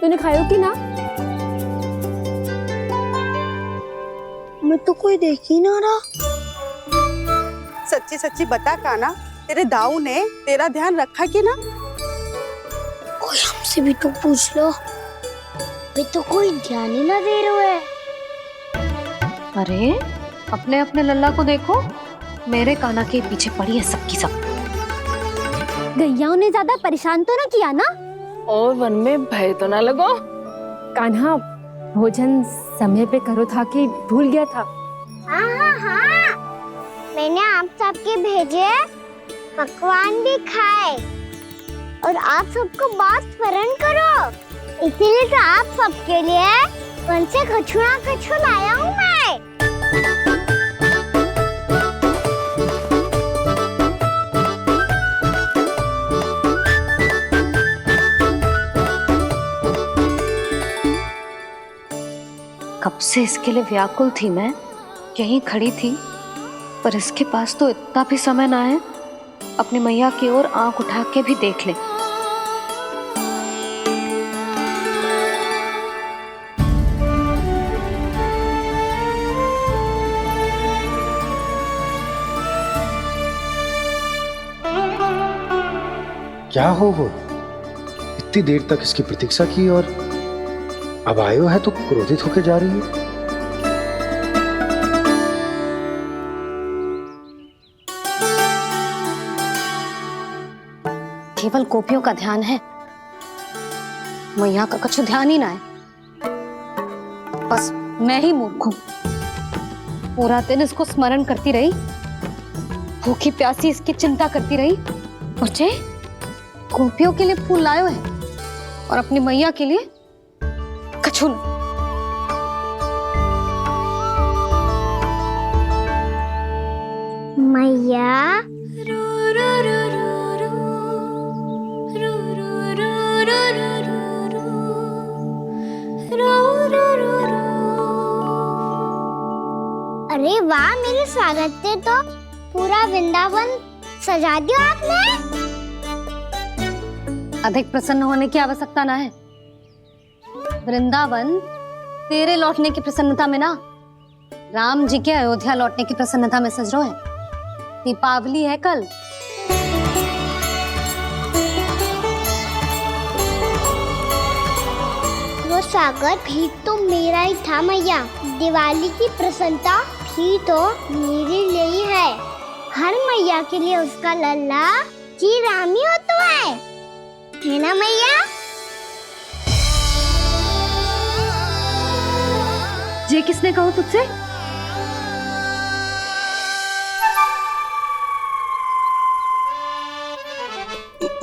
तूने खाया कि ना? मैं तो कोई देख ही ना रहा। सच्ची सच्ची बता कान्हा, तेरे दाऊ ने तेरा ध्यान रखा कि ना? कोई हमसे भी तो पूछ लो, वे तो कोई ध्यान ही ना दे रहे हैं। अरे अपने अपने लल्ला को देखो, मेरे कान्हा के पीछे पड़ी है सबकी सब। गैयाओं ने ज्यादा परेशान तो ना किया ना? और वन में भय तो ना लगो? कान्हा भोजन समय पे करो था कि भूल गया था? हाँ, मैंने आप सबके भेजे पकवान भी खाए और आप सबको बात स्मरण करो, इसीलिए तो आप सबके लिए वन से कछु लाया हूँ मैं। कब से इसके लिए व्याकुल थी मैं, यहीं खड़ी थी, पर इसके पास तो इतना भी समय ना है अपनी मैया की ओर आंख उठा के भी देख ले। क्या हो वो? इतनी देर तक इसकी प्रतीक्षा की और अब आयो है तो क्रोधित होकर जा रही है। केवल गोपियों का ध्यान है, मैया का कुछ ध्यान ही ना है। बस मैं ही मूर्ख हूं, पूरा दिन इसको स्मरण करती रही, भूखी प्यासी इसकी चिंता करती रही। मुझे गोपियों के लिए फूल लायो है और अपनी मैया के लिए कछु न। मैया अरे वाह, मेरे स्वागत से तो पूरा वृंदावन सजा दिया आपने। अधिक प्रसन्न होने की आवश्यकता ना है। वृंदावन तेरे लौटने की प्रसन्नता में ना, राम जी के अयोध्या लौटने की प्रसन्नता में सज रहे हैं। दीपावली है कल। वो स्वागत भी तो मेरा ही था मैया। दिवाली की प्रसन्नता भी तो मेरे लिए ही है। हर मैया के लिए उसका लल्ला जी राम ही होता है ना मैया? ये किसने कहा तुझसे?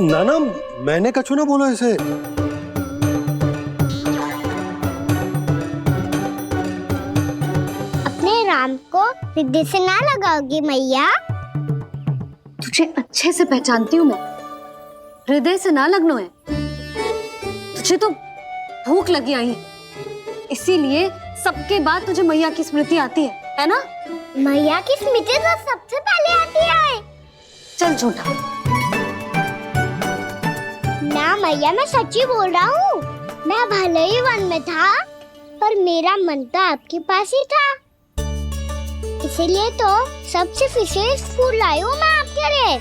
नाना, मैंने कछु ना बोला इसे। अपने राम को सिद्धि से ना लगाओगी मैया? तुझे अच्छे से पहचानती हूँ मैं, हृदय से ना लगनो है। तुझे तो भूख लगी आई है, इसीलिए सबके बाद तुझे मैया की स्मृति आती है ना? मैया की स्मृति तो सबसे पहले आती है। चल झूठा। ना मैया, मैं सच्ची बोल रहा हूँ। मैं भले ही वन में था, पर मेरा मन तो आपके पास ही था। इसीलिए तो सबसे विशेष फूल लाई हूँ मैं आपके लिए।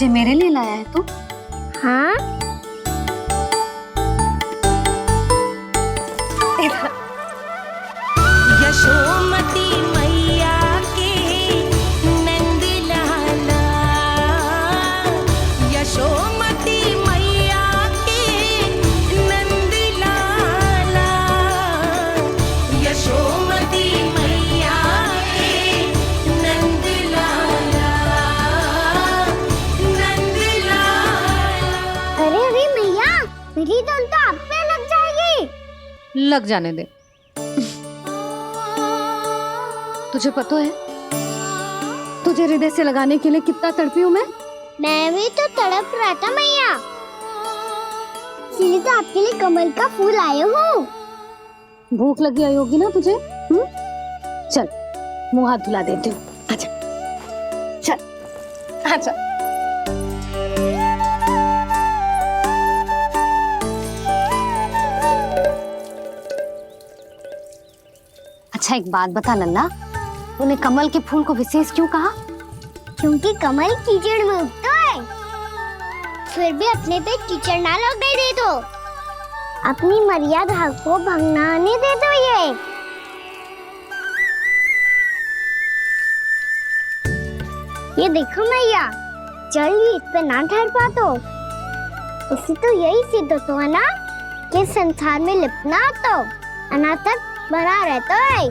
ये मेरे लिए लाया है तू? हाँ। यशोमती मैया के नंद लाला, यशोमती मैया के नंद लाला, यशोमती मैया के नंद लाला। लग जाने दे। तुझे पता है तुझे हृदय से लगाने के लिए कितना तड़पी हूँ मैं भी तो तड़प रहा था मैया, इसलिए तो आपके लिए कमल का फूल आए हूँ। भूख लगी आई होगी ना तुझे? चल मुंह हाथ धुला देती हूँ। आजा चल आजा। अच्छा एक बात बता लल्ला, तूने कमल के फूल को विशेष क्यों कहा? क्योंकि कमल कीचड़ में उगता है, फिर भी अपने पे कीचड़ ना लगने दे दो, अपनी मर्यादा को भंग ना आने दे दो। ये देखो मैया, जल भी इस पे ना ठहर पा तो इससे तो यही सिद्ध होता है ना कि संसार में लिपना तो अनाथ तक बना रहता है।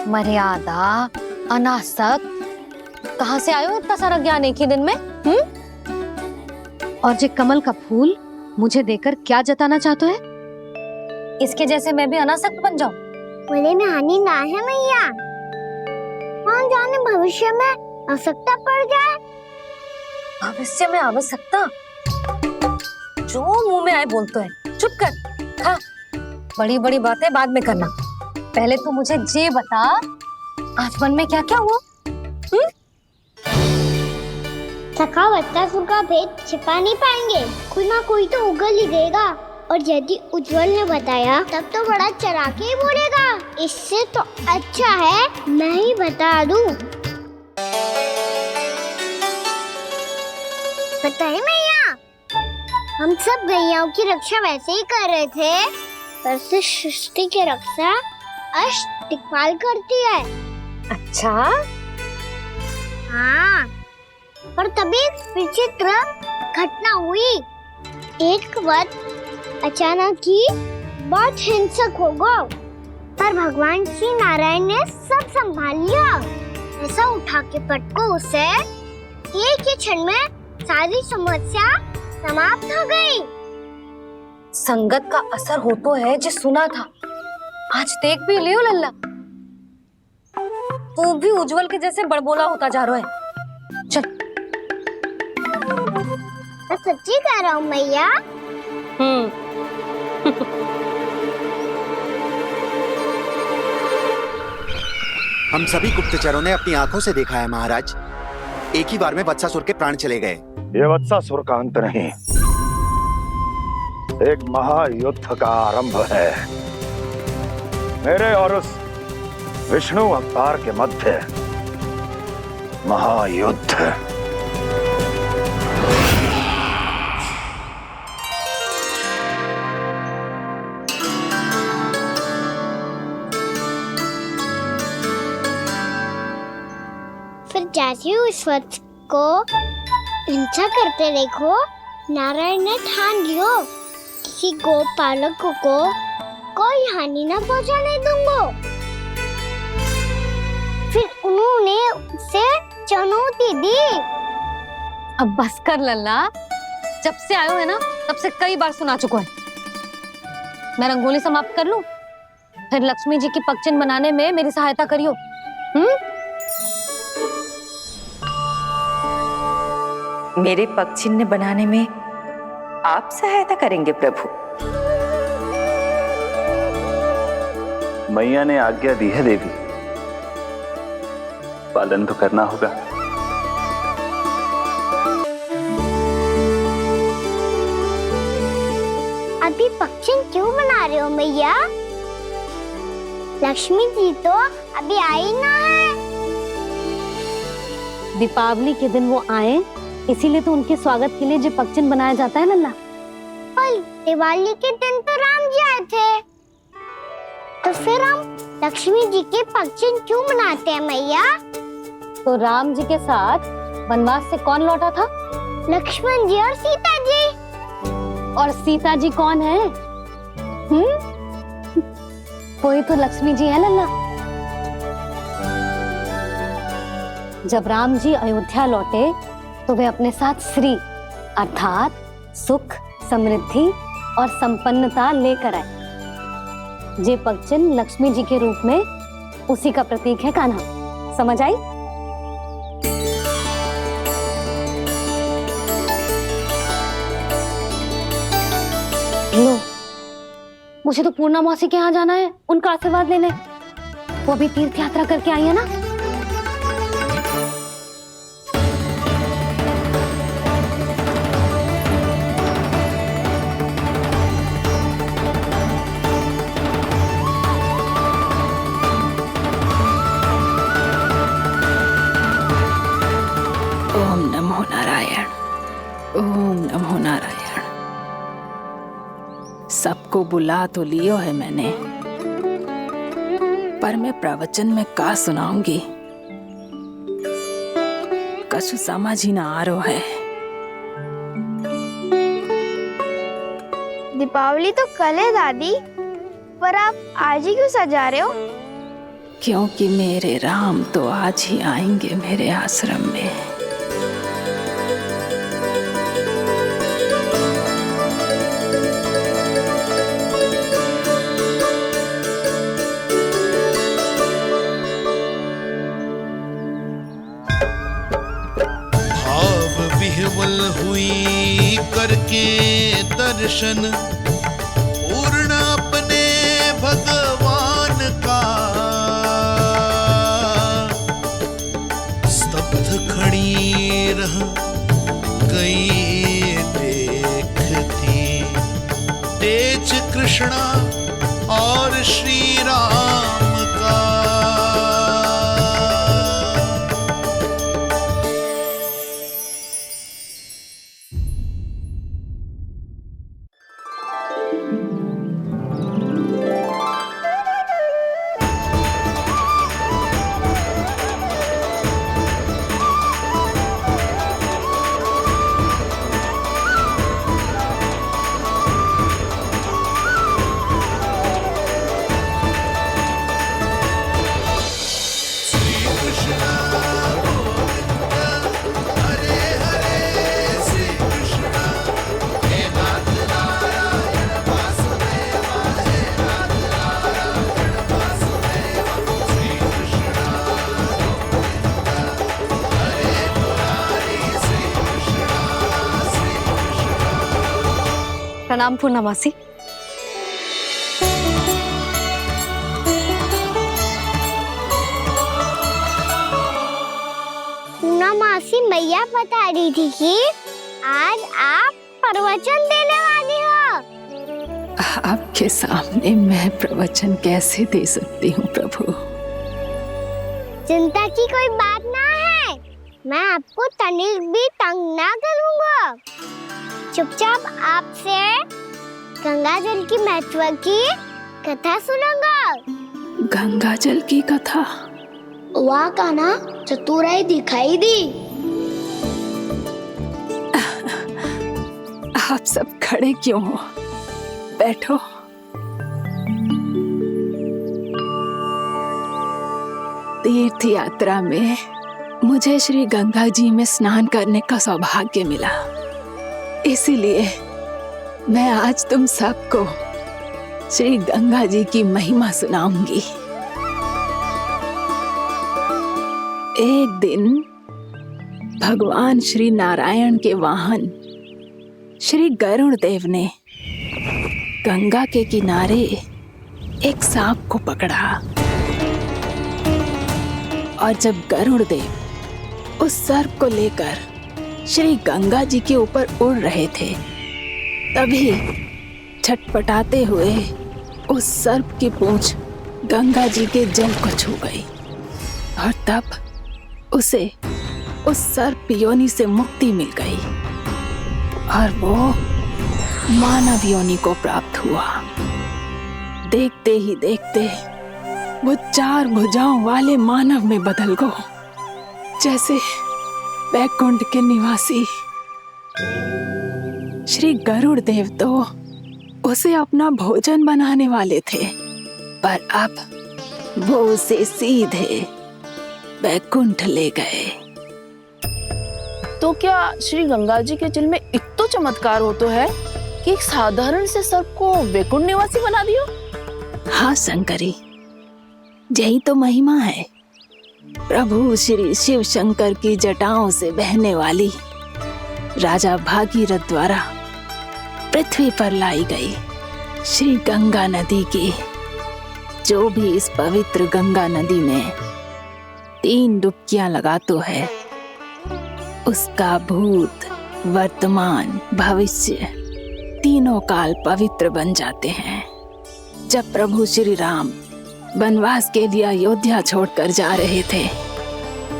मर्यादा, अनासक्त, कहाँ से आयो इतना सारा ज्ञान एक ही दिन में? और जे कमल का फूल मुझे देकर क्या जताना चाहते है? इसके जैसे मैं भी अनासक्त बन जाऊं? बोले में हानि ना है मैया, कौन जाने भविष्य में आवश्यकता पड़ जाए। भविष्य में आवश्यकता? जो मुंह में आए बोलते हैं, चुप कर। हाँ, बड़ी बड़ी बातें बाद में करना, पहले तो मुझे ये बता आज वन में क्या क्या हुआ? सखा बत्तासुर का भेद छिपा नहीं पाएंगे, कोई ना कोई तो उगल ही देगा, और यदि उज्जवल ने बताया तब तो बड़ा चढ़ा के ही बोलेगा। इससे तो अच्छा है मैं ही बता दूं। पता है मैया, हम सब गैयाओं की रक्षा वैसे ही कर रहे थे, पर से सृष्टि की रक्षा अष्टदिक्पाल करती है। अच्छा? हाँ, पर तभी विचित्र घटना हुई। एक वक्त अचानक ही बहुत हिंसक हो गया, पर भगवान श्री नारायण ने सब संभाल लिया। ऐसा उठा के पटको उसे, एक ही क्षण में सारी समस्या समाप्त हो गई। संगत का असर हो तो है जो सुना था, आज देख भी लियो लल्ला, तू भी उज्जवल के जैसे बड़बोला होता जा रहा है। चल। मैं सच्ची कह रहा हूँ मैया। हम सभी गुप्तचरों ने अपनी आंखों से देखा है महाराज, एक ही बार में वत्सासुर के प्राण चले गए। ये वत्सासुर का अंत नहीं, एक महायुद्ध का आरंभ है। मेरे और उस विष्णु अवतार के मध्य महायुद्ध। फिर जैसे ही उस वत्स को हिंसा करते देखो, नारायण ने ठान लियो किसी गोपालक को कोई हानि न पहुंचाने दूंगा। फिर उन्होंने उसे चुनौती दी। अब बस कर लल्ला, जब से आयो है ना तब से कई बार सुना चुका है। मैं रंगोली समाप्त कर लूं, फिर लक्ष्मी जी की पगचिन बनाने में मेरी सहायता करियो। मेरे पगचिन्ह बनाने में आप सहायता करेंगे प्रभु? मैया ने आज्ञा दी है देवी, पालन तो करना होगा। अभी पगचिन क्यों बना रहे हो मैया? लक्ष्मी जी तो अभी आई ना है। दीपावली के दिन वो आए, इसीलिए तो उनके स्वागत के लिए जो पगचिन बनाया जाता है लल्ला। पर दिवाली के दिन तो राम जी आए थे, तो फिर हम लक्ष्मी जी के पगचिन क्यों मनाते हैं मैया? तो राम जी के साथ वनवास से कौन लौटा था? लक्ष्मण जी और सीता जी। और सीता जी कौन है? वही तो लक्ष्मी जी है लल्ला। जब राम जी अयोध्या लौटे तो वे अपने साथ श्री अर्थात सुख, समृद्धि और संपन्नता लेकर आए। जे पगचिन लक्ष्मी जी के रूप में उसी का प्रतीक है कान्हा। समझ आई? लो, मुझे तो पूर्णा मौसी के यहाँ जाना है, उनका आशीर्वाद लेने। वो अभी तीर्थ यात्रा करके आई है ना। ओम नमो नारायण, ओम नमो नारायण। सबको बुला तो लियो है मैंने, पर मैं प्रवचन में का सुनाऊंगी, कछु समझ ही ना आ रहा है। दीपावली तो कल है दादी, पर आप आज ही क्यों सजा रहे हो? क्योंकि मेरे राम तो आज ही आएंगे मेरे आश्रम में। विह्वल हुई करके दर्शन पूर्ण अपने भगवान का, स्तब्ध खड़ी रह गई देखती तेज कृष्णा और श्री राम का। प्रणाम पूर्णा मौसी। पूर्णा मौसी मैया बता रही थी कि आज आप प्रवचन देने वाली हो। आपके सामने मैं प्रवचन कैसे दे सकती हूँ प्रभु? चिंता की कोई बात ना है, मैं आपको तनिक भी तंग ना करूँगा। चुपचाप आपसे गंगा जल की महत्व की कथा सुनूंगा। गंगा जल की कथा? वाह कान्हा, चतुराई दिखाई दी। आप सब खड़े क्यों हो? बैठो। तीर्थ यात्रा में मुझे श्री गंगा जी में स्नान करने का सौभाग्य मिला, इसीलिए मैं आज तुम सबको श्री गंगा जी की महिमा सुनाऊंगी। एक दिन भगवान श्री नारायण के वाहन श्री गरुड़ देव ने गंगा के किनारे एक सांप को पकड़ा, और जब गरुड़ देव उस सर्प को लेकर श्री गंगा जी के ऊपर उड़ रहे थे, तभी छटपटाते हुए उस सर्प की पूंछ गंगा जी के जल को छू गई, और तब उसे उस सर्प योनि से मुक्ति मिल गई और वो मानव योनि को प्राप्त हुआ। देखते ही देखते वो 4 भुजाओं वाले मानव में बदल गया, जैसे बैकुंठ के निवासी। श्री गरुड़ देव तो उसे अपना भोजन बनाने वाले थे, पर अब वो उसे सीधे बैकुंठ ले गए। तो क्या श्री गंगा जी के जल में इतना चमत्कार हो तो है कि एक साधारण से सर्प को वैकुंठ निवासी बना दियो? हाँ शंकरी, यही तो महिमा है। प्रभु श्री शिव शंकर की जटाओं से बहने वाली राजा भागीरथ द्वारा पृथ्वी पर लाई गई श्री गंगा नदी की, जो भी इस पवित्र गंगा नदी में 3 डुबकियां लगातो है, उसका भूत, वर्तमान, भविष्य तीनों काल पवित्र बन जाते हैं। जब प्रभु श्री राम वनवास के लिए अयोध्या छोड़कर जा रहे थे,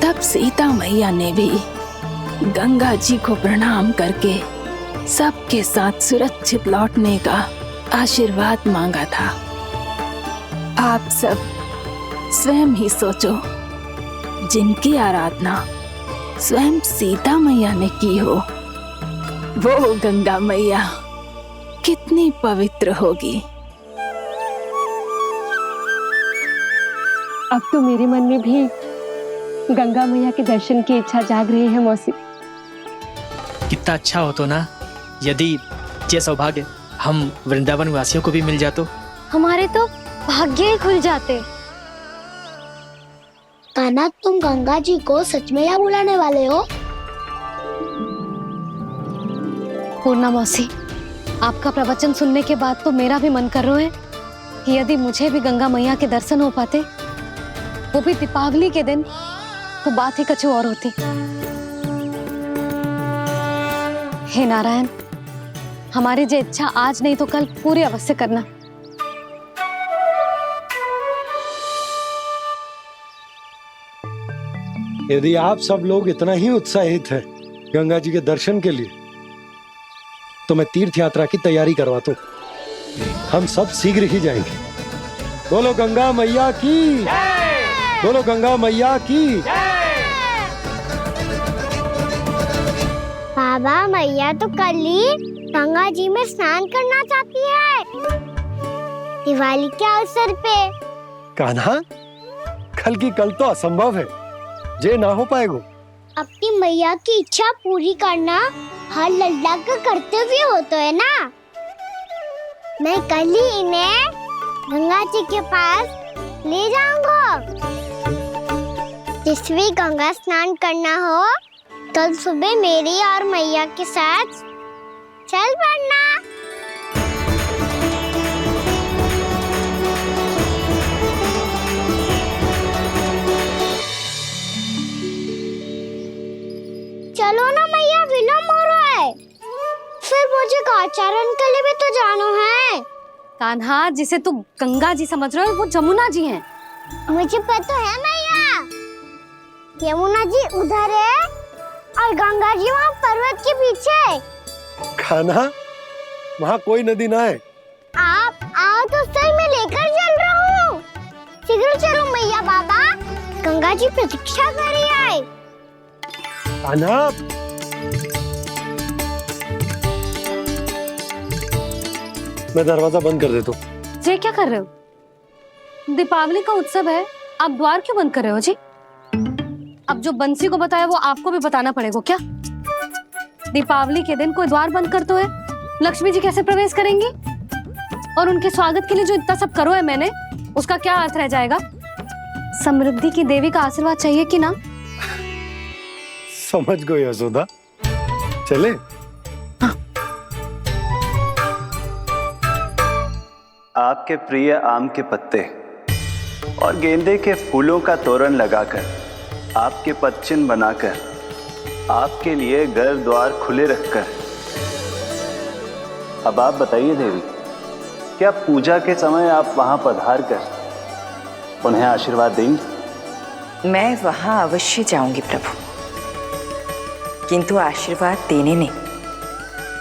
तब सीता मैया ने भी गंगा जी को प्रणाम करके सबके साथ सुरक्षित लौटने का आशीर्वाद मांगा था। आप सब स्वयं ही सोचो, जिनकी आराधना स्वयं सीता मैया ने की हो, वो गंगा मैया कितनी पवित्र होगी। अब तो मेरे मन में भी गंगा मैया के दर्शन की इच्छा जाग रही है मौसी। कितना अच्छा हो तो ना यदि ये सौभाग्य हम वृंदावन वासियों को भी मिल जातो। हमारे तो भाग्य ही खुल जाते। कान्हा, तुम गंगा जी को सच में यहाँ बुलाने वाले हो? पूर्णा मौसी, आपका प्रवचन सुनने के बाद तो मेरा भी मन कर रहा है कि यदि मुझे भी गंगा मैया के दर्शन हो पाते, वो भी दीपावली के दिन, तो बात ही कुछ और होती। हे नारायण, हमारी जो इच्छा आज नहीं तो कल पूरी अवश्य करना। यदि आप सब लोग इतना ही उत्साहित हैं गंगा जी के दर्शन के लिए, तो मैं तीर्थ यात्रा की तैयारी करवाता हूँ। हम सब शीघ्र ही जाएंगे। बोलो गंगा मैया की, बोलो गंगा मैया की। बाबा, मैया तो कल ही गंगा जी में स्नान करना चाहती है, दिवाली के अवसर पे। कान्हा, कल की कल तो असंभव है, जे ना हो पाएगा। अपनी मैया की इच्छा पूरी करना हर लल्ला का कर्तव्य होता है ना। मैं कल ही इन्हें गंगा जी के पास ले जाऊंगा। जिस भी गंगा स्नान करना हो, कल सुबह मेरी और मैया के साथ चल पड़ना। चलो ना मैया, विलम्ब हो रहा है। फिर मुझे आचरण के लिए भी तो जाना है। कान्हा, जिसे तू गंगा जी समझ रहे हो, वो जमुना जी हैं। मुझे पता है मैया, यमुना जी उधर है और गंगा जी वहाँ पर्वत के पीछे। कान्हा, वहाँ कोई नदी ना है। आप आओ तो सही, मैं लेकर चल रहा हूँ। शीघ्र चलो मैया। बाबा, गंगा जी प्रतीक्षा कर रही है। कान्हा, मैं दरवाजा बंद कर देता हूँ। ये क्या कर रहे हो? दीपावली का उत्सव है, आप द्वार क्यों बंद कर रहे हो जी? अब जो बंसी को बताया वो आपको भी बताना पड़ेगा क्या? दीपावली के दिन कोई द्वार बंद कर तो है, लक्ष्मी जी कैसे प्रवेश करेंगी? और उनके स्वागत के लिए जो इतना सब करो है मैंने, उसका क्या अर्थ रह जाएगा? समृद्धि की देवी का आशीर्वाद चाहिए कि ना? समझ गई यशोदा, चले। आपके प्रिय आम के पत्ते और गेंदे के फूलों का तोरण लगाकर, आपके पदचिन्ह बनाकर, आपके लिए घर द्वार खुले रखकर, अब आप बताइए देवी, क्या पूजा के समय आप वहां पधार कर उन्हें आशीर्वाद देंगी? मैं वहां अवश्य जाऊंगी प्रभु, किंतु आशीर्वाद देने नहीं,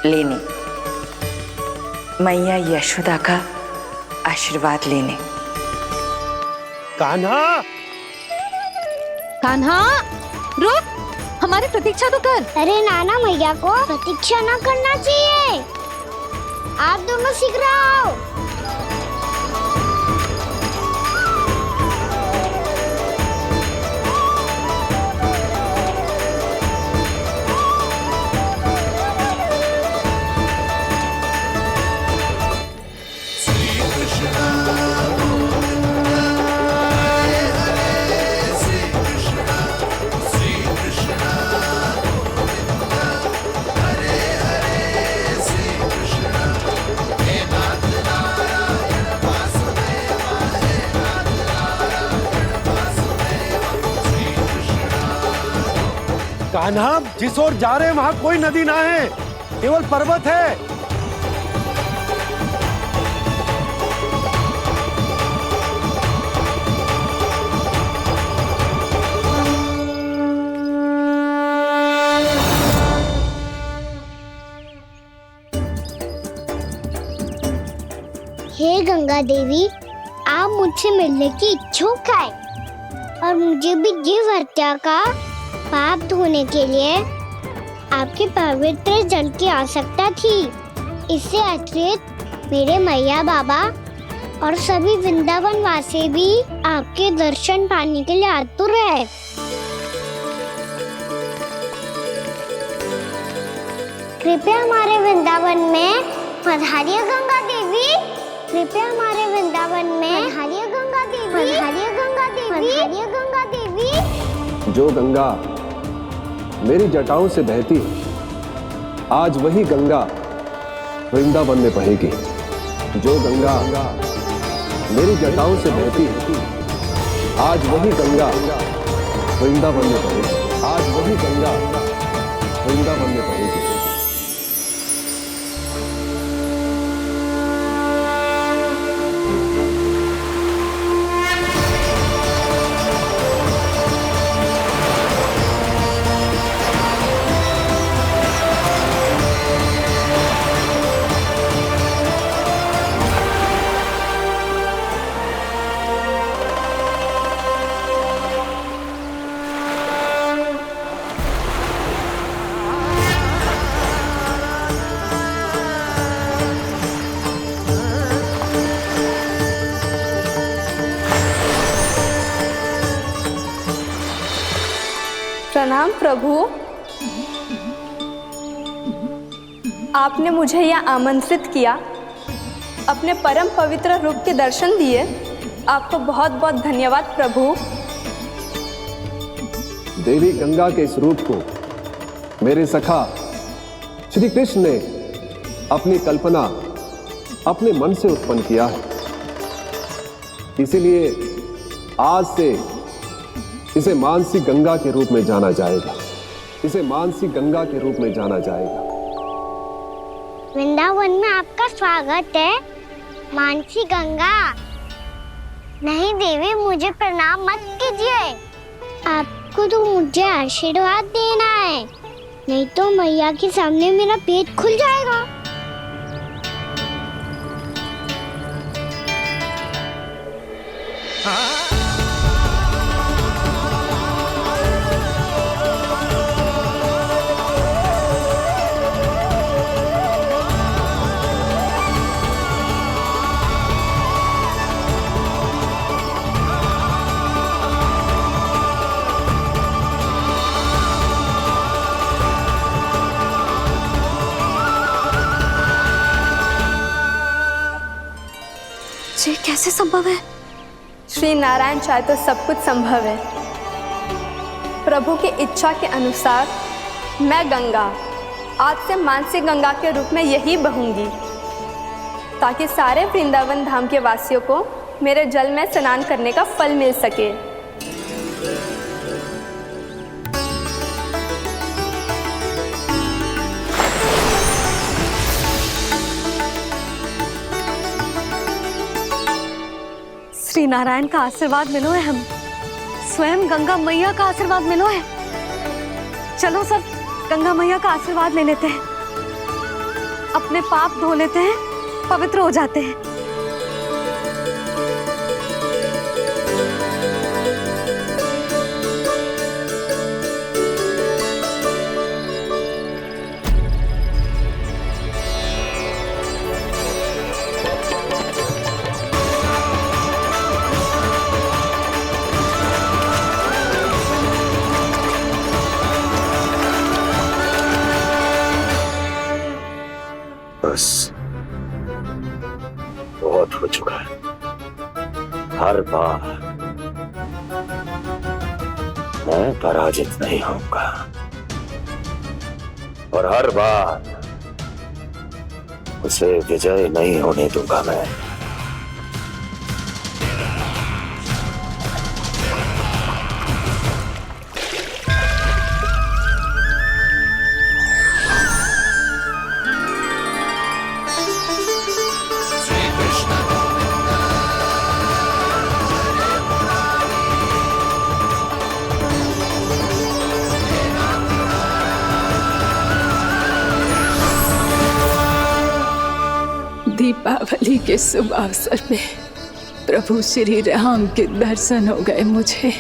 लेने, मैया यशोदा का आशीर्वाद लेने। कान्हा, कान्हा, रुक, हमारी प्रतीक्षा तो कर। अरे नाना, मैया को प्रतीक्षा ना करना चाहिए। आप दोनों शीघ्र आओ। कान्हा, जिस ओर जा रहे हैं वहां कोई नदी ना है, केवल पर्वत है। हे गंगा देवी, आप मुझसे मिलने की इच्छुक है और मुझे भी जीव हत्या का पाप धोने के लिए आपके पवित्र जल की आवश्यकता थी। इससे अतिरिक्त मेरे मैया बाबा और सभी वृंदावन वासी भी आपके दर्शन पाने के लिए आतुर है। कृपया हमारे वृंदावन में पधारिए गंगा देवी। कृपया हमारे वृंदावन में पधारिए गंगा देवी। पधारिए गंगा देवी। पधारिए गंगा देवी। जो गंगा मेरी जटाओं से बहती है, आज वही गंगा वृंदावन में बहेगी। जो गंगा मेरी जटाओं से बहती है, आज वही गंगा वृंदावन में बहेगी। आज वही गंगा वृंदावन में बहेगी। प्रणाम प्रभु। आपने मुझे यह आमंत्रित किया, अपने परम पवित्र रूप के दर्शन दिए। आपको बहुत बहुत धन्यवाद प्रभु। देवी गंगा के इस रूप को मेरे सखा श्री कृष्ण ने अपनी कल्पना अपने मन से उत्पन्न किया है। इसीलिए आज से इसे मानसी गंगा के रूप में जाना जाएगा। इसे मानसी गंगा के रूप में जाना जाएगा। वृंदावन में आपका स्वागत है मानसी गंगा। नहीं देवी, मुझे प्रणाम मत कीजिए। आपको तो मुझे आशीर्वाद देना है, नहीं तो मैया के सामने मेरा पेट खुल जाएगा। ये कैसे संभव है? श्री नारायण चाहे तो सब कुछ संभव है। प्रभु की इच्छा के अनुसार मैं गंगा आज से मानसी गंगा के रूप में यही बहूंगी, ताकि सारे वृंदावन धाम के वासियों को मेरे जल में स्नान करने का फल मिल सके। श्री नारायण का आशीर्वाद मिलो है, हम स्वयं गंगा मैया का आशीर्वाद मिलो है। चलो सब गंगा मैया का आशीर्वाद ले लेते हैं, अपने पाप धो लेते हैं, पवित्र हो जाते हैं। बस बहुत हो चुका है। हर बार मैं पराजित नहीं होऊंगा और हर बार उसे विजय नहीं होने दूंगा मैं। दीपावली के शुभ अवसर पे प्रभु श्री राम के दर्शन हो गए मुझे।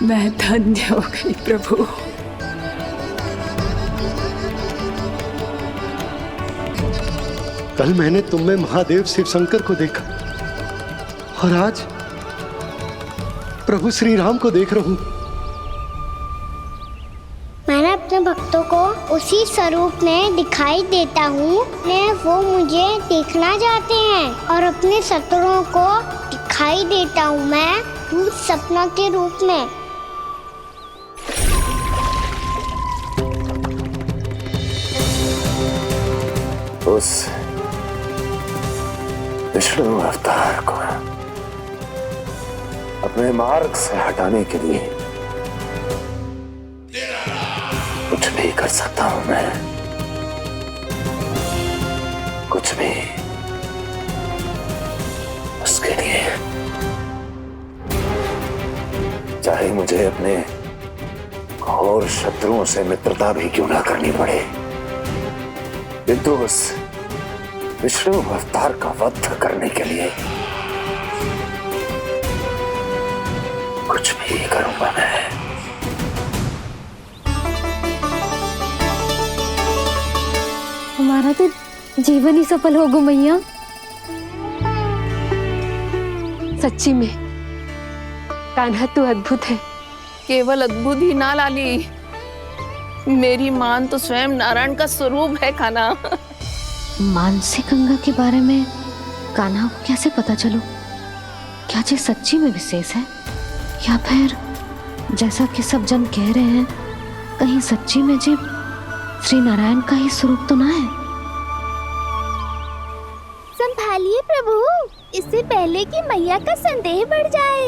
मैं धन्य हो गई प्रभु। कल मैंने तुम में महादेव शिव शंकर को देखा और आज प्रभु श्री राम को देख रहा हूं। मैंने अपने भक्तों को उसी स्वरूप में दिखाई देता हूँ वो मुझे देखना चाहते हैं और अपने शत्रुओं को दिखाई देता हूँ मैं भूत सपना के रूप में। उस विष्णु अवतार को अपने मार्ग से हटाने के लिए कुछ भी कर सकता हूं मैं, कुछ भी। उसके लिए चाहे मुझे अपने घोर शत्रुओं से मित्रता भी क्यों ना करनी पड़े, किंतु उस विष्णु अवतार का वध करने के लिए कुछ भी करूंगा मैं। हमारा तो जीवन ही सफल होगा मैया। सच्ची में कान्हा तू अद्भुत है। केवल अद्भुत ही ना लाली, मेरी मान तो स्वयं नारायण का स्वरूप है कान्हा। मानसी गंगा के बारे में कान्हा को कैसे पता चलो? क्या ये सच्ची में विशेष है या फिर जैसा कि सब जन कह रहे हैं कहीं सच्ची में जी श्री नारायण का ही स्वरूप तो ना है? संभालिए प्रभु, इससे पहले कि मैया का संदेह बढ़ जाए।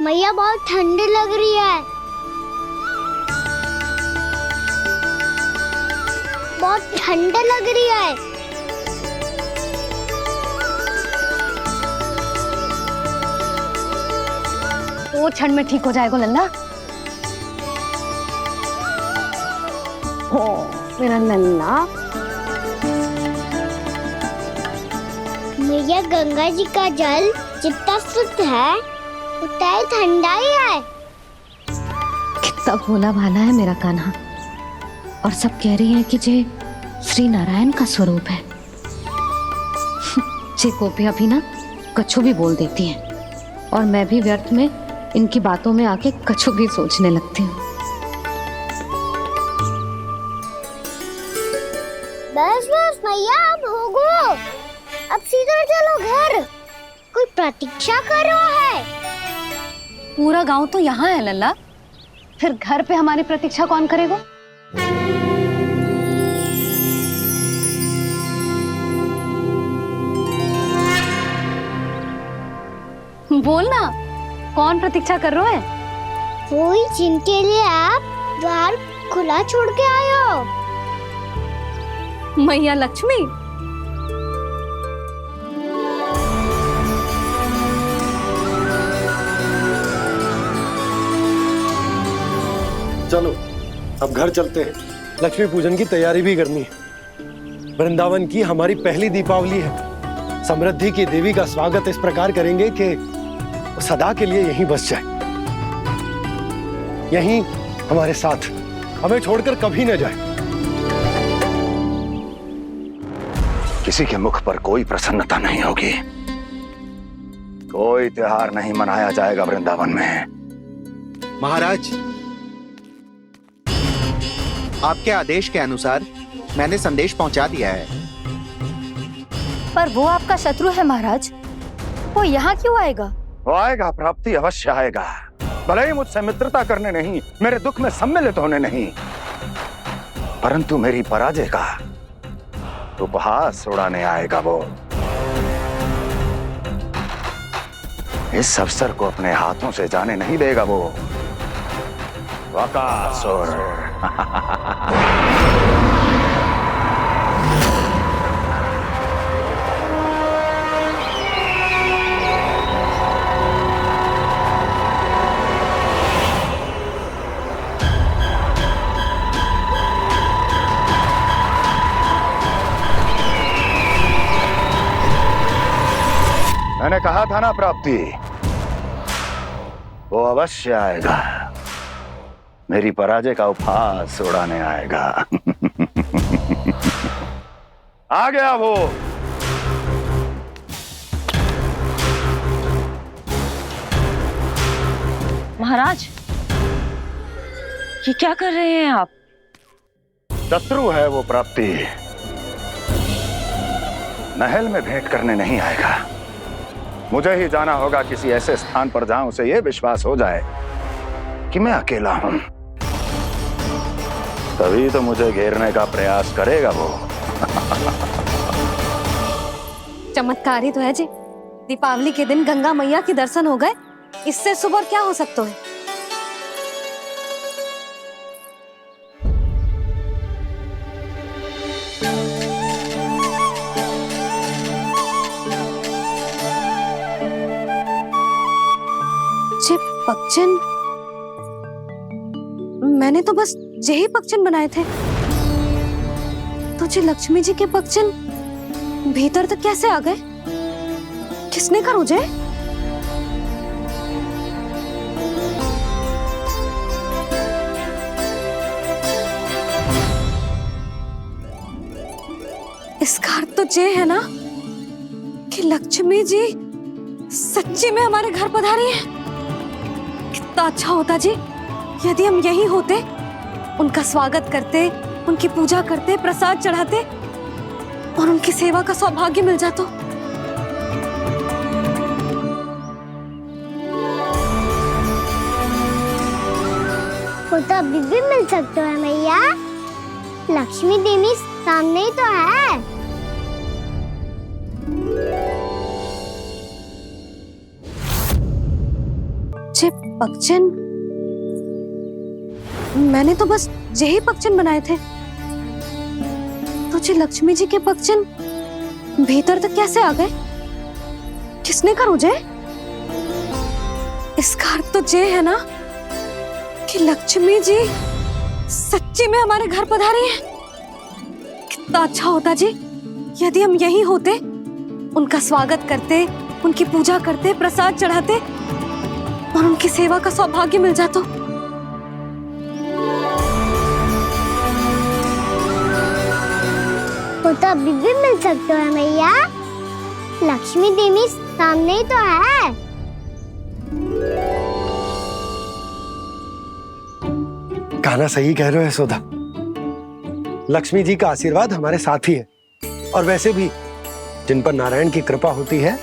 मैया बहुत ठंडी लग रही है, बहुत ठंडा लग रही है। वो ठंड में ठीक हो जाएगा लल्ला। हो मेरा लल्ला। मैया गंगा जी का जल जितना शुद्ध है उतना ही ठंडा ही है। कितना भोला भाला है मेरा कान्हा। और सब कह रही हैं कि जे श्री नारायण का स्वरूप है। जे गोपियां भी ना कछु भी बोल देती हैं और मैं भी व्यर्थ में इनकी बातों में आके कछु भी सोचने लगती हूँ। बस बस मैया, अब होगो, अब सीधा चलो घर। कोई प्रतीक्षा कर रहा है। पूरा गांव तो यहाँ है लल्ला, फिर घर पे हमारी प्रतीक्षा कौन करेगा? बोलना, कौन प्रतीक्षा कर रहे हैं? वही जिनके लिए आप द्वार खुला छोड़ के आए हो। मैया लक्ष्मी। चलो अब घर चलते हैं, लक्ष्मी पूजन की तैयारी भी करनी है। वृंदावन की हमारी पहली दीपावली है। समृद्धि की देवी का स्वागत इस प्रकार करेंगे कि सदा के लिए यहीं बस जाए, यहीं हमारे साथ, हमें छोड़कर कभी न जाए। किसी के मुख पर कोई प्रसन्नता नहीं होगी, कोई त्योहार नहीं मनाया जाएगा वृंदावन में। महाराज, आपके आदेश के अनुसार मैंने संदेश पहुंचा दिया है। पर वो आपका शत्रु है महाराज, वो यहाँ क्यों आएगा? वो आएगा, प्राप्ति अवश्य आएगा। भले ही मुझसे मित्रता करने नहीं, मेरे दुख में सम्मिलित होने नहीं, परंतु मेरी पराजय का उपहास उड़ाने आएगा वो। इस अवसर को अपने हाथों से जाने नहीं देगा वो। बकासुर। मैंने कहा था ना प्राप्ति, वो अवश्य आएगा, मेरी पराजय का उपहास उड़ाने आएगा। आ गया वो। महाराज, ये क्या कर रहे हैं आप? शत्रु है वो प्राप्ति, महल में भेंट करने नहीं आएगा। मुझे ही जाना होगा किसी ऐसे स्थान पर जहां उसे यह विश्वास हो जाए कि मैं अकेला हूं, तभी तो मुझे घेरने का प्रयास करेगा वो। चमत्कार ही तो है जी, दीपावली के दिन गंगा मैया के दर्शन हो गए, इससे शुभ और क्या हो सकता है। पक्षन, मैंने तो बस यही पक्षन बनाए थे, तुझे लक्ष्मी जी के पक्षन भीतर तक कैसे आ गए? किसने कर मुझे? इसका अर्थ तो ये है ना कि लक्ष्मी जी सच्ची में हमारे घर पधारी है। कितना अच्छा होता जी यदि हम यही होते, उनका स्वागत करते, उनकी पूजा करते, प्रसाद चढ़ाते और उनकी सेवा का सौभाग्य मिल जाता। वो तो अभी भी मिल सकते हैं मैया, लक्ष्मी देवी सामने ही तो है। पक्षन, मैंने तो बस यही पक्षन बनाए थे, तुझे लक्ष्मी जी के पक्षन भीतर तक कैसे आ गए? किसने कर मुझे? इसका अर्थ तो ये है ना कि लक्ष्मी जी सच्ची में हमारे घर पधारी है। कितना अच्छा होता जी यदि हम यही होते, उनका स्वागत करते, उनकी पूजा करते, प्रसाद चढ़ाते और उनकी सेवा का सौभाग्य मिल जाता। वो तो अभी भी मिल सकते हैं मैया, लक्ष्मी देवी सामने ही तो है। कान्हा सही कह रहे हो यशोदा, लक्ष्मी जी का आशीर्वाद हमारे साथ ही है, और वैसे भी जिन पर नारायण की कृपा होती है,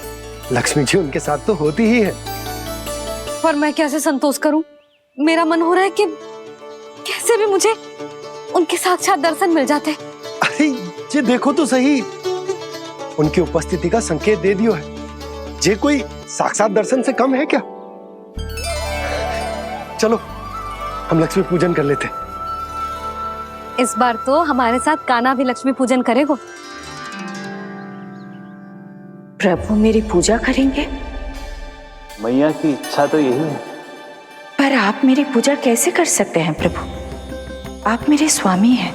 लक्ष्मी जी उनके साथ तो होती ही है। पर मैं कैसे संतोष करूं? मेरा मन हो रहा है कि कैसे भी मुझे उनके साक्षात दर्शन मिल जाते। अरे ये देखो तो सही, उनकी उपस्थिति का संकेत दे दियो है। ये कोई साक्षात दर्शन से कम है क्या? चलो हम लक्ष्मी पूजन कर लेते। इस बार तो हमारे साथ कान्हा भी लक्ष्मी पूजन करेगा। प्रभु मेरी पूजा करेंगे? मैया की इच्छा तो यही है। पर आप मेरी पूजा कैसे कर सकते हैं प्रभु? आप मेरे स्वामी हैं,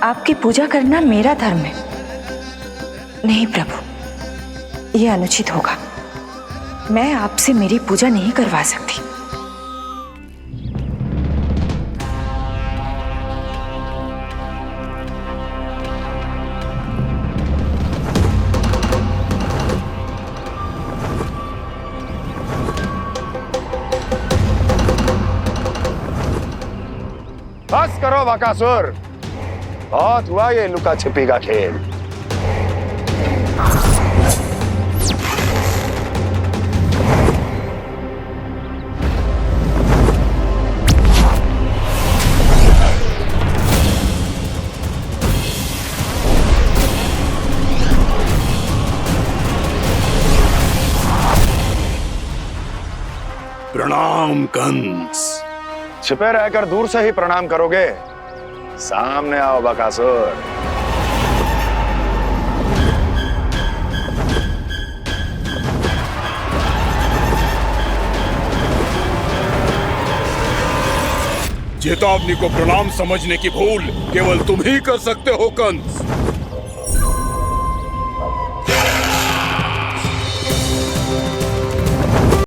आपकी पूजा करना मेरा धर्म है। नहीं प्रभु, यह अनुचित होगा। मैं आपसे मेरी पूजा नहीं करवा सकती। बस करो बकासुर, बहुत हुआ ये लुका छिपी का खेल। प्रणाम कंस। छिपे रहकर दूर से ही प्रणाम करोगे? सामने आओ बकासुर। चेतावनी को प्रणाम समझने की भूल केवल तुम ही कर सकते हो कंस।